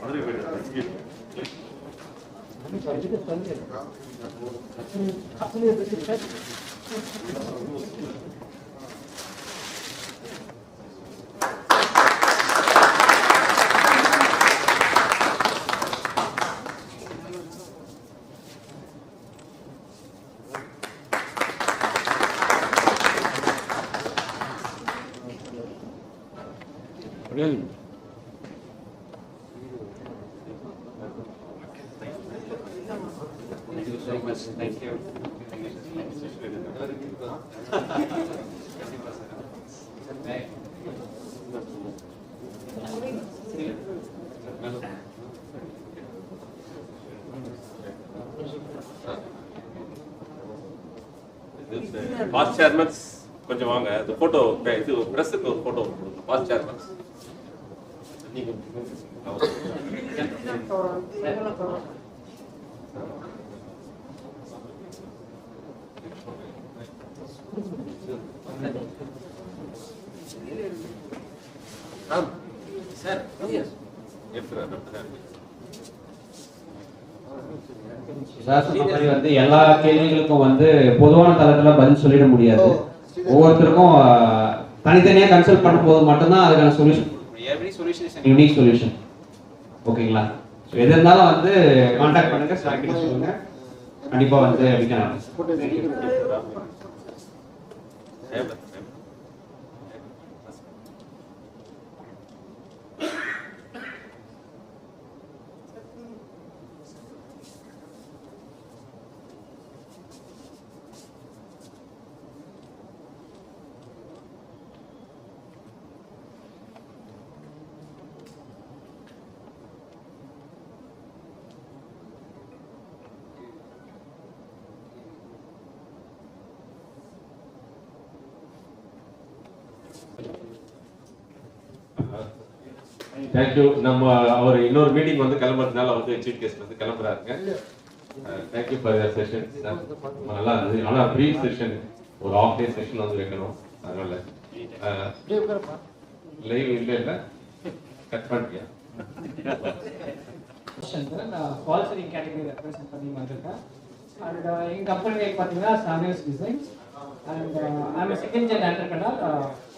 Madurai போயிட்டு Thank you so much. Thank you. Past chairmans கொஞ்சம் வாங்க இந்த photo இது பிரஸ்க்கு ஒரு photo past chairmans நீங்க sir வந்து எல்லா கேள்விகளுக்கும் வந்து பொதுவான தளத்துல பதில் சொல்லிட முடியாது. ஒவ்வொருத்தருக்கும் தனித்தனியா கன்சல்ட் பண்ணும்போது மட்டும்தான் அதுக்கான solution. Every solution is unique solution. ஓகேங்களா? ஸோ எது இருந்தாலும் வந்து கான்டாக்ட் பண்ணுங்க, ஸ்டார்டிங் சொல்லுங்க, கண்டிப்பா வந்து அடிக்கலாம். தேங்க்யூ. நம்ம அவர் இன்னொரு மீட்டிங் வந்து கிளம்புறதுனால வந்து சீஃப் கெஸ்ட் வந்து கிளம்புறாருங்க. Thank you for your session. நல்லா இருந்தது. ஆனால் ப்ரீஃப் செஷன் ஒரு ஆஃப் டே செஷன் வந்து வைக்கணும். அதனால லைவ் இல்லை கட் பண்ணிட்டியா? நான் ஃபால் சீலிங் கேட்டகரி ரெப்ரசென்ட் பண்ணி வந்திருக்கேன். அண்ட் எங்கள் கம்பெனி நேம் பார்த்தீங்கன்னா Samuels designs. And I'm second gen entrepreneur.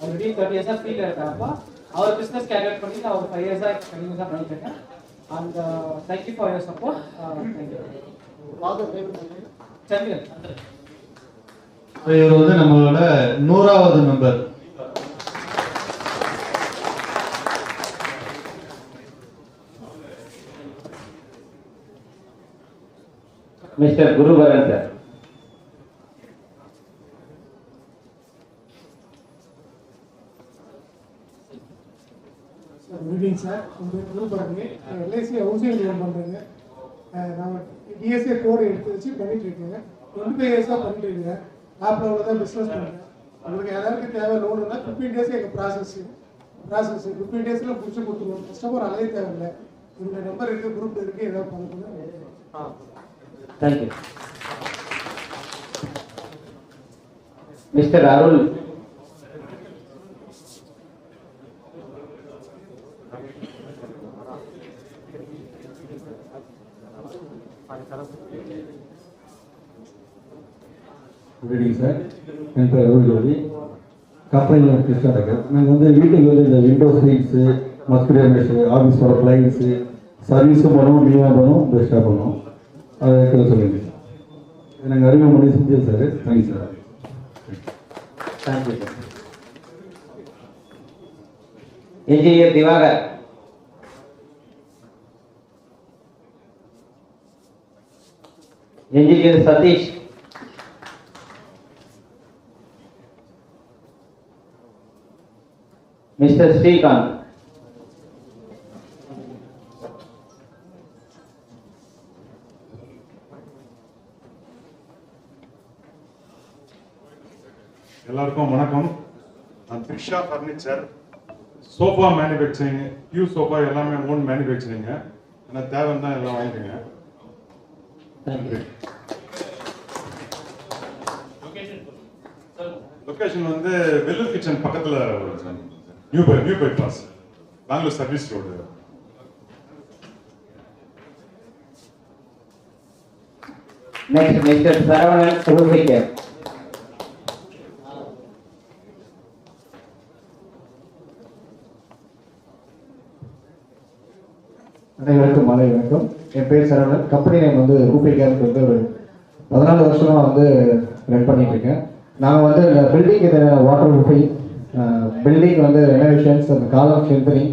Already 30 இயர்ஸாக ஃபீல்டில் இருக்காப்பா. அவர் பிஸ்னஸ் கேரியர் பண்ணி நான் ஒரு 5 இயர்ஸாக கண்டினியூஸாக பண்ணிட்டு இருக்கேன். And thank you for your support. Thank you. Chandran இவர் வந்து நம்மளோட 100வது member. Mister Guruparan sir. Good sir. உங்கள் குருபரன் எல்ஐசி ஹவுசிங் லோன் பண்ணுறேங்க. நான் டிஎஸ்ஏ கோடு எடுத்து வச்சு பண்ணிட்டு இருக்கேங்க. 25 இயர்ஸாக பண்ணிட்டு இருக்கேன். லாப்டாப்பில் தான் பிஸ்னஸ் பண்ணுறேன். உங்களுக்கு யாராருக்கு தேவை லோனுன்னா 15 டேஸ் எங்கள் ப்ராசஸ் 15 டேஸில் முடிச்சு கொடுத்துருவோம். கஸ்டமர் அலைய தேவையில்லை. இந்த நம்பர் இருக்குது, குரூப் இருக்குது, ஏதாவது பண்ணணும். Thank you. Mister Arul. Good evening sir. என் பேர் அருள் ஜோதி. கம்பெனி கிருஷ்ணாநகர். நாங்கள் வந்து வீட்டுக்கு வந்து இந்த விண்டோ சீட்ஸு, மஸ்கிட்டோ மெஷு, ஆஃபீஸ் போகிற கிளைண்ட்ஸு சர்வீஸும் பண்ணுவோம், நீவாக பண்ணுவோம், பெஸ்ட்டாக பண்ணுவோம். அதை கேட்க சொல்லுங்கள். எனக்கு அறிமுகம் பண்ணி செஞ்சது sir. Thanks sir. Thank you sir. Engineer Diwakar. Engineer Sathish. Mister Srikanth. எல்லாருக்கும் வணக்கம். நான் Trisha furniture. Sofa manufacturing, pure sofa எல்லாமே ஓன் மேனுஃபேக்சரிங்க. எனக்கு தேவைன்னு தான் எல்லாம் வாங்கிக்கோங்க. லொக்கேஷன் வந்து வெல்லூர் கிச்சன் பக்கத்தில் new bypass, Bangalore service road. Next, Mr. Saravanan Rupikar. அனைவருக்கும் மாலை வணக்கம். என் பேர் சரவணன். கம்பெனி நேம் வந்து ரூபேகேர்னு வந்து ஒரு 14 வருஷமாக வந்து ரன் பண்ணிட்டு இருக்கேன். நாங்கள் வந்து இந்த பில்டிங் வாட்டர் ப்ரூஃபிங், பில்டிங் வந்து ரெனோவேஷன்ஸ், அந்த காலம் ஸ்ட்ரென்தனிங்,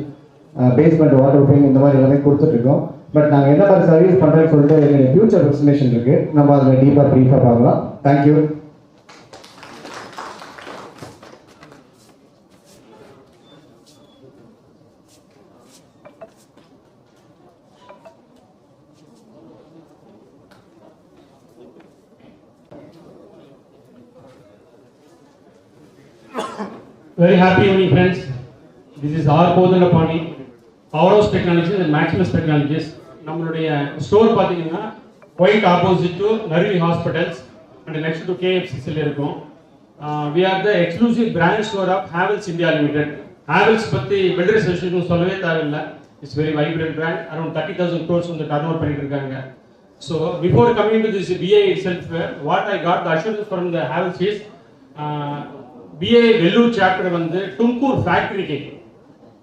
பேஸ்மெண்ட் வாட்டர் ப்ரூஃபிங் இந்த மாதிரி எல்லாமே கொடுத்துட்ருக்கோம். பட் நாங்கள் என்ன மாதிரி சர்வீஸ் பண்ணுறேன்னு சொல்லிட்டு எங்களுடைய ஃபியூச்சர் ப்ரெசன்டேஷன் இருக்குது. நம்ம அதில் ப்ரீஃபாக பார்க்கலாம். Thank you. Very happy evening, friends. This is R. Kodandapani, Powerhouse Technologies and Maximus Technologies. நம்மளுடைய ஸ்டோர் பார்த்தீங்கன்னா quite opposite to Narvi Hospitals and next to KFC இருக்கும். We are the exclusive brand store of Havells India Limited. Havells பற்றி builder association சொல்லவே தேவையில்லை. It's very vibrant brand. Around 30,000 crores வந்து turnover பண்ணிட்டு இருக்காங்க. So before coming to this BA itself, what I got the assurance from the Havells is BA Vellore chapter வந்து தும்கூர் ஃபேக்டரிக்கு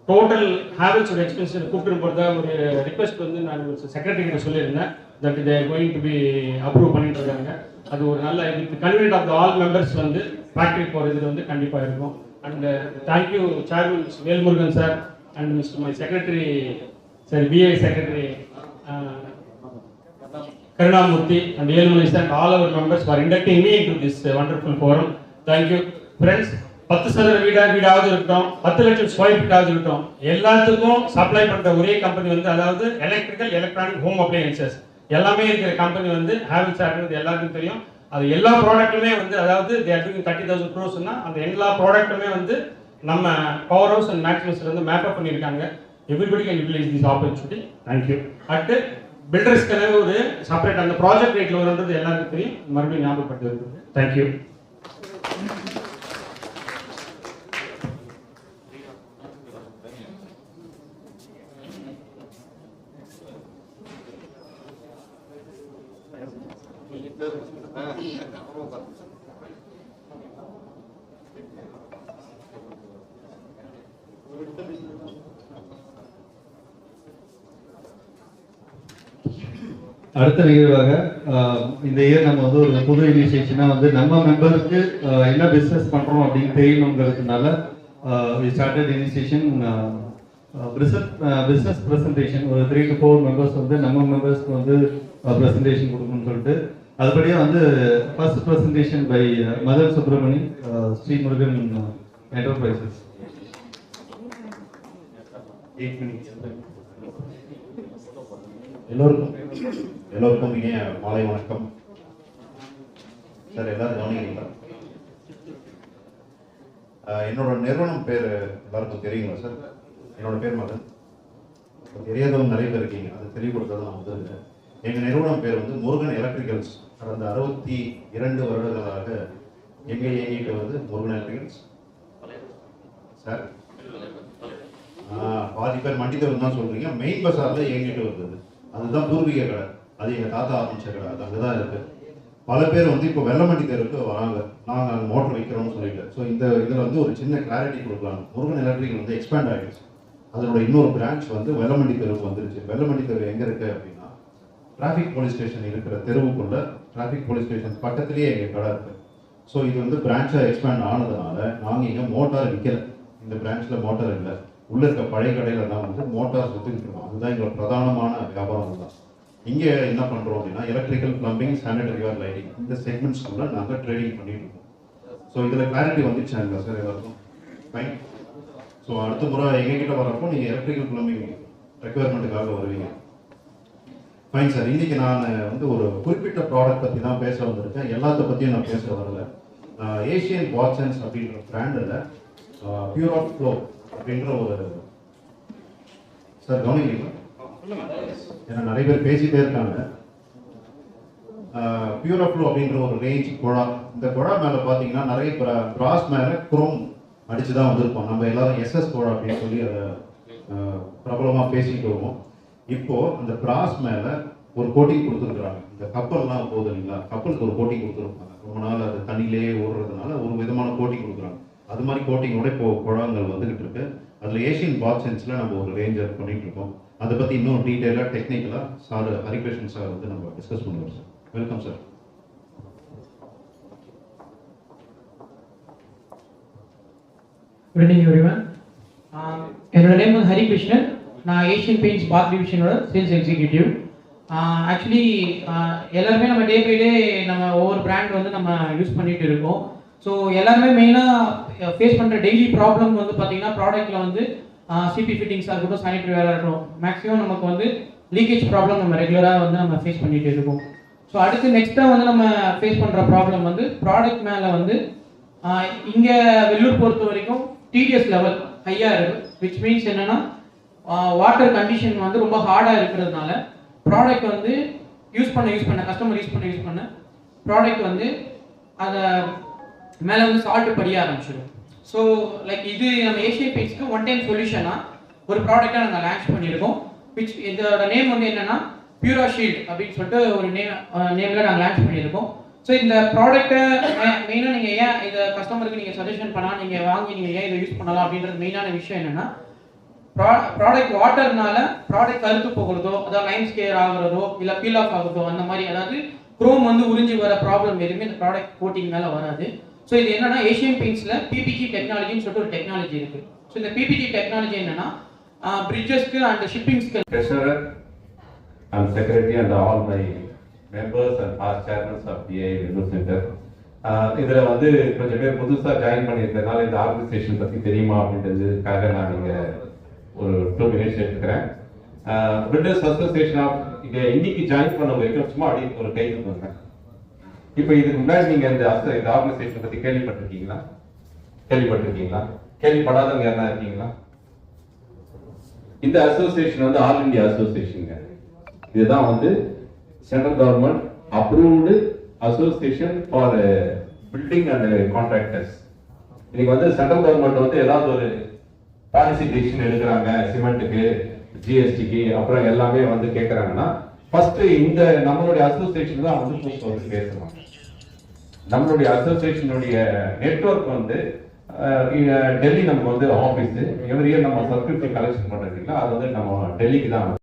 total ஹேவல்ஸோட expense கூப்பிட்டு போகிறதா ஒரு ரிக்வெஸ்ட் வந்து நான் செக்ரட்டரி கிட்ட சொல்லியிருந்தேன். That they going to be approve பண்ணிட்டு இருக்காங்க. அது ஒரு நல்ல இது convenient of the all members வந்து ஃபேக்டரி போகிறது வந்து கண்டிப்பாக இருக்கும். And thank you chairman Velmurugan sir and mister my secretary sir BA secretary Karunamoorthy and Ezhumalai sir and all our members for inducting me into this wonderful forum. Thank you friends. 10 சதுர வீடாவது இருக்கட்டும், 10 லட்சம் square ஃபீட்டாவது இருக்கட்டும், எல்லாத்துக்கும் சப்ளை பண்ணுற ஒரே கம்பெனி வந்து அதாவது எலக்ட்ரிக்கல் எலக்ட்ரானிக் ஹோம் அப்ளையன்சஸ் எல்லாமே இருக்கிற கம்பெனி வந்து ஹேவல்ஸ் ஆகிறது எல்லாருக்கும் தெரியும். அது எல்லா ப்ராடக்ட்டுமே வந்து அதாவது தே ஆர் டூயிங் 30,000 crores-னா அந்த எல்லா ப்ராடக்ட்டுமே வந்து நம்ம பவர் ஹவுஸ் அண்ட் மேக்ஸிமஸ்ல வந்து மேப் அப் பண்ணியிருக்காங்க. Everybody can utilise this opportunity. Thank you. At பில்டர்ஸ்க்கான ஒரு செப்பரேட் அந்த ப்ராஜெக்ட் ரேட்டில் வருன்றது எல்லாருக்கும் தெரியும். மறுபடியும் ஞாபகப்படுத்துறது. தேங்க்யூ. அடுத்த நிகழ்வாக இந்த இயர் நம்ம வந்து ஒரு புது இனிஷியேஷனாக வந்து நம்ம மெம்பருக்கு என்ன பிஸ்னஸ் பண்ணுறோம் அப்படின்னு தெரியணுங்கிறதுனால we started initiation business presentation ஒரு 3 to 4 மெம்பர்ஸ் வந்து நம்ம மெம்பர்ஸ்க்கு வந்து ப்ரெசன்டேஷன் கொடுக்கணும்னு சொல்லிட்டு அதுபடியே வந்து first presentation by Madan Subramani Srimurugan enterprises. 8 minutes. எல்லோருக்கும் இனிய மாலை வணக்கம் சார். எல்லாரும் கவனிக்கிறீங்களா? என்னோட நிறுவனம் பேர் எல்லாருக்கும் தெரியுங்களா சார்? என்னோட பேர் மதன். தெரியாதவங்க நிறைய பேர் இருக்கீங்க, அது தெளிவுபடுத்ததான் நான் வந்து எங்கள் நிறுவனம் பேர் வந்து முருகன் எலக்ட்ரிக்கல்ஸ். கடந்த 62 வருடங்களாக எங்கே இயங்கிட்டு வந்து முருகன் எலக்ட்ரிக்கல்ஸ் சார். பாதி பேர் மண்டித்தவர் தான் சொல்றீங்க. மெயின் பஸாரில் இயங்கிட்டு வந்தது அதுதான் பூர்வீக கடை. அது எங்கள் தாத்தா ஆரம்பிச்ச கடை, அது அங்கே தான் இருக்குது. பல பேர் வந்து இப்போ வெள்ளமண்டி தெருவுக்கு வராங்க, நாங்கள் அங்கே மோட்டர் வைக்கிறோம்னு சொல்லிட்டு. ஸோ இந்த இதில் வந்து ஒரு சின்ன கிளாரிட்டி கொடுக்கலாம். முருகன் எலக்ட்ரிக்கல் வந்து எக்ஸ்பேண்ட் ஆகிடுச்சு. அதனோட இன்னொரு பிரான்ச் வந்து வெள்ளமண்டி தெருவுக்கு வந்துருச்சு. வெள்ளமண்டி தெரு எங்கே இருக்குது அப்படின்னா டிராஃபிக் போலீஸ் ஸ்டேஷன் இருக்கிற தெருவுக்குள்ள டிராஃபிக் போலீஸ் ஸ்டேஷன் பக்கத்துலேயே எங்கள் கடை இருக்குது. ஸோ இது வந்து பிரான்ச்சாக எக்ஸ்பேண்ட் ஆனதுனால நாங்கள் இங்கே மோட்டார் விற்கல. இந்த பிரான்ச்சில் மோட்டார் இல்லை. உள்ள இருக்க பழைய கடையில் தான் வந்து மோட்டார் விற்றுக்கிட்டு இருக்கோம். அதுதான் எங்களோட பிரதானமான வியாபாரம் தான். இங்கே என்ன பண்ணுறோம் அப்படின்னா எலக்ட்ரிக்கல், பிளம்பிங், சானிடரி வேர், லைட்டிங் இந்த செக்மெண்ட்ஸ்குள்ள நாங்கள் ட்ரேடிங் பண்ணிட்டு இருக்கோம். ஸோ இதில் கிளாரிட்டி வந்துச்சாங்களா சார் எல்லாருக்கும்? ஃபைன். ஸோ அடுத்த முறை எங்ககிட்ட வரப்போ நீங்கள் எலக்ட்ரிக்கல், பிளம்பிங் ரெக்குயர்மெண்ட்டுக்காக வருவீங்க. Fine sir. இன்றைக்கி நான் வந்து ஒரு குறிப்பிட்ட ப்ராடக்ட் பற்றி தான் பேச வந்திருக்கேன். எல்லாத்த பற்றியும் நான் பேச வரல. ஏஷியன் வாட்சன்ஸ் அப்படின்ற பிராண்டில் பியூர் ஆஃப் ஃப்ளோ அப்படின்ற ஒரு சார் கவனிக்கிறீங்களா? ஏன்னா நிறைய பேர் பேசிட்டே இருக்காங்க. பியூர் ஆஃப் ஃப்ளோ அப்படின்ற ஒரு ரேஞ்ச் குழா. இந்த குழா மேலே பார்த்தீங்கன்னா நிறைய பிராஸ் மேலே குரோம் அடிச்சு தான் வந்திருப்போம். நம்ம எல்லாரும் எஸ்எஸ் குழா அப்படின்னு சொல்லி அதை பிரபலமாக பேசிக்கிட்டு வருவோம். இப்போது அந்த பிராஸ் மேலே ஒரு கோட்டிங் கொடுத்துருக்குறாங்க. இந்த கப்பல்லாம் போகுது இல்லைங்களா, கப்பலுக்கு ஒரு கோட்டிங் கொடுத்துருப்பாங்க. ரொம்ப நாள் அது தண்ணியிலேயே ஓடுறதுனால ஒரு விதமான கோட்டிங் கொடுக்குறாங்க. அது மாதிரி கோட்டிங்கோட இப்போ குழாங்கள் வந்துகிட்டு இருக்கு. அதில் ஏஷியன் பாத்சென்ஸில் நம்ம ஒரு ரேஞ்சர் பண்ணிட்டு இருக்கோம். அதை பற்றி இன்னும் டீட்டெயிலாக டெக்னிக்கலாக சார் ஹரிகிருஷ்ணன் சார் வந்து நம்ம டிஸ்கஸ் பண்ணுவோம் sir. Welcome sir. Good evening everyone. என்னோட நேம் வந்து ஹரிகிருஷ்ணன். நான் ஏஷியன் பெயிண்ட்ஸ் பாத் டிவிஷனோட சேல்ஸ் எக்ஸிக்யூட்டிவ். ஆக்சுவலி எல்லாருமே நம்ம டே பை டே நம்ம ஒவ்வொரு பிராண்ட் வந்து நம்ம யூஸ் பண்ணிட்டு இருக்கோம். ஸோ எல்லாருமே மெயினாக ஃபேஸ் பண்ணுற டெய்லி ப்ராப்ளம் வந்து பார்த்தீங்கன்னா ப்ராடக்ட்டில் வந்து சிபி ஃபிட்டிங்ஸாக இருக்கட்டும், சானிடரி வேராக இருக்கட்டும், மேக்ஸிமம் நமக்கு வந்து லீக்கேஜ் ப்ராப்ளம் நம்ம ரெகுலராக வந்து நம்ம ஃபேஸ் பண்ணிட்டு இருக்கோம். ஸோ அடுத்து நெக்ஸ்ட்டாக வந்து நம்ம ஃபேஸ் பண்ணுற ப்ராப்ளம் வந்து ப்ராடக்ட் மேலே வந்து இங்கே வெள்ளூர் பொறுத்த வரைக்கும் டிடிஎஸ் லெவல் ஹையாக இருக்குது. விச் மீன்ஸ் என்னென்னா வாட்டர் கண்டிஷன் வந்து ரொம்ப ஹார்டாக இருக்கிறதுனால ப்ராடக்ட் வந்து யூஸ் பண்ண கஸ்டமர் யூஸ் பண்ண ப்ராடக்ட் வந்து அதை மேலே வந்து சால்ட்டு படிய ஆரம்பிச்சிடும். ஸோ லைக் இது நம்ம ஏஷியன் பெயிண்ட்ஸ்க்கு ஒன் டைம் சொல்யூஷனாக ஒரு ப்ராடக்டாக நாங்கள் லான்ச் பண்ணியிருக்கோம். விச் இதோட நேம் வந்து என்னென்னா பியூரா ஷீல்ட் அப்படின்னு சொல்லிட்டு ஒரு நேமில் நாங்கள் லான்ச் பண்ணியிருக்கோம். ஸோ இந்த ப்ராடக்ட்டை மெயினாக நீங்கள் ஏன் இதை கஸ்டமருக்கு நீங்கள் சஜஷன் பண்ணால் நீங்கள் வாங்கி நீங்கள் ஏன் இதை யூஸ் பண்ணலாம் அப்படின்றது மெயினான விஷயம் என்னென்னா ப்ராடக்ட் வாட்டர்னால ப்ராடக்ட் கருத்து போகிறதோ, அதாவது லைன் ஸ்கேர் ஆகுறதோ, இல்லை பீல் ஆஃப் ஆகுறதோ, அந்த மாதிரி அதாவது குரோம் வந்து உறிஞ்சி வர ப்ராப்ளம் எதுவுமே இந்த ப்ராடக்ட் கோட்டிங் மேலே வராது. ஸோ இது என்னன்னா ஏஷியன் பெயிண்ட்ஸில் பிபிஜி டெக்னாலஜின்னு சொல்லிட்டு ஒரு டெக்னாலஜி இருக்குது. ஸோ இந்த பிபிஜி டெக்னாலஜி என்னன்னா பிரிட்ஜஸ்க்கு and ஷிப்பிங்ஸ்க்கு Treasurer and Secretary and all my members and past chairmen of DI Vellore Center. இதில் வந்து கொஞ்சம் பேர் புதுசாக ஜாயின் பண்ணியிருக்கிறதுனால இந்த ஆர்கனைசேஷன் பற்றி தெரியுமா அப்படின்றதுக்காக நான் இங்கே ஒரு 2 minutes எடுத்துக்கிறேன். பில்டர்ஸ் அசோசியேஷன் ஆஃப் இங்கே இன்னைக்கு ஜாயின் பண்ண வரைக்கும் சும்மா அப்படி ஒரு கை கொடுங்க. இப்போ இதுக்கு முன்னாடி நீங்கள் இந்த ஆர்கனைசேஷன் பற்றி கேள்விப்பட்டிருக்கீங்களா? கேள்விப்படாதவங்க யாரா இருக்கீங்களா? இந்த அசோசியேஷன் வந்து ஆல் இந்தியா அசோசியேஷனுங்க. இதுதான் வந்து central government approved association for building and contractors. இன்னைக்கு வந்து சென்ட்ரல் கவர்மெண்ட் வந்து ஏதாவது ஒரு பாலிசி டிசிஷன் எடுக்கிறாங்க, சிமெண்ட்டுக்கு, ஜிஎஸ்டிக்கு, அப்புறம் எல்லாமே வந்து கேட்குறாங்கன்னா ஃபர்ஸ்ட் இந்த நம்மளுடைய அசோசியேஷன் தான் வந்து பேசுவாங்க. நம்மளுடைய அசோசியேஷனுடைய நெட்வொர்க் வந்து டெல்லி நமக்கு வந்து ஆஃபீஸ் எவ்ரி இயர் நம்ம சப்ஸ்கிரிப்ஷன் கலெக்ஷன் பண்ணுறதுல அது வந்து நம்ம டெல்லிக்கு தான்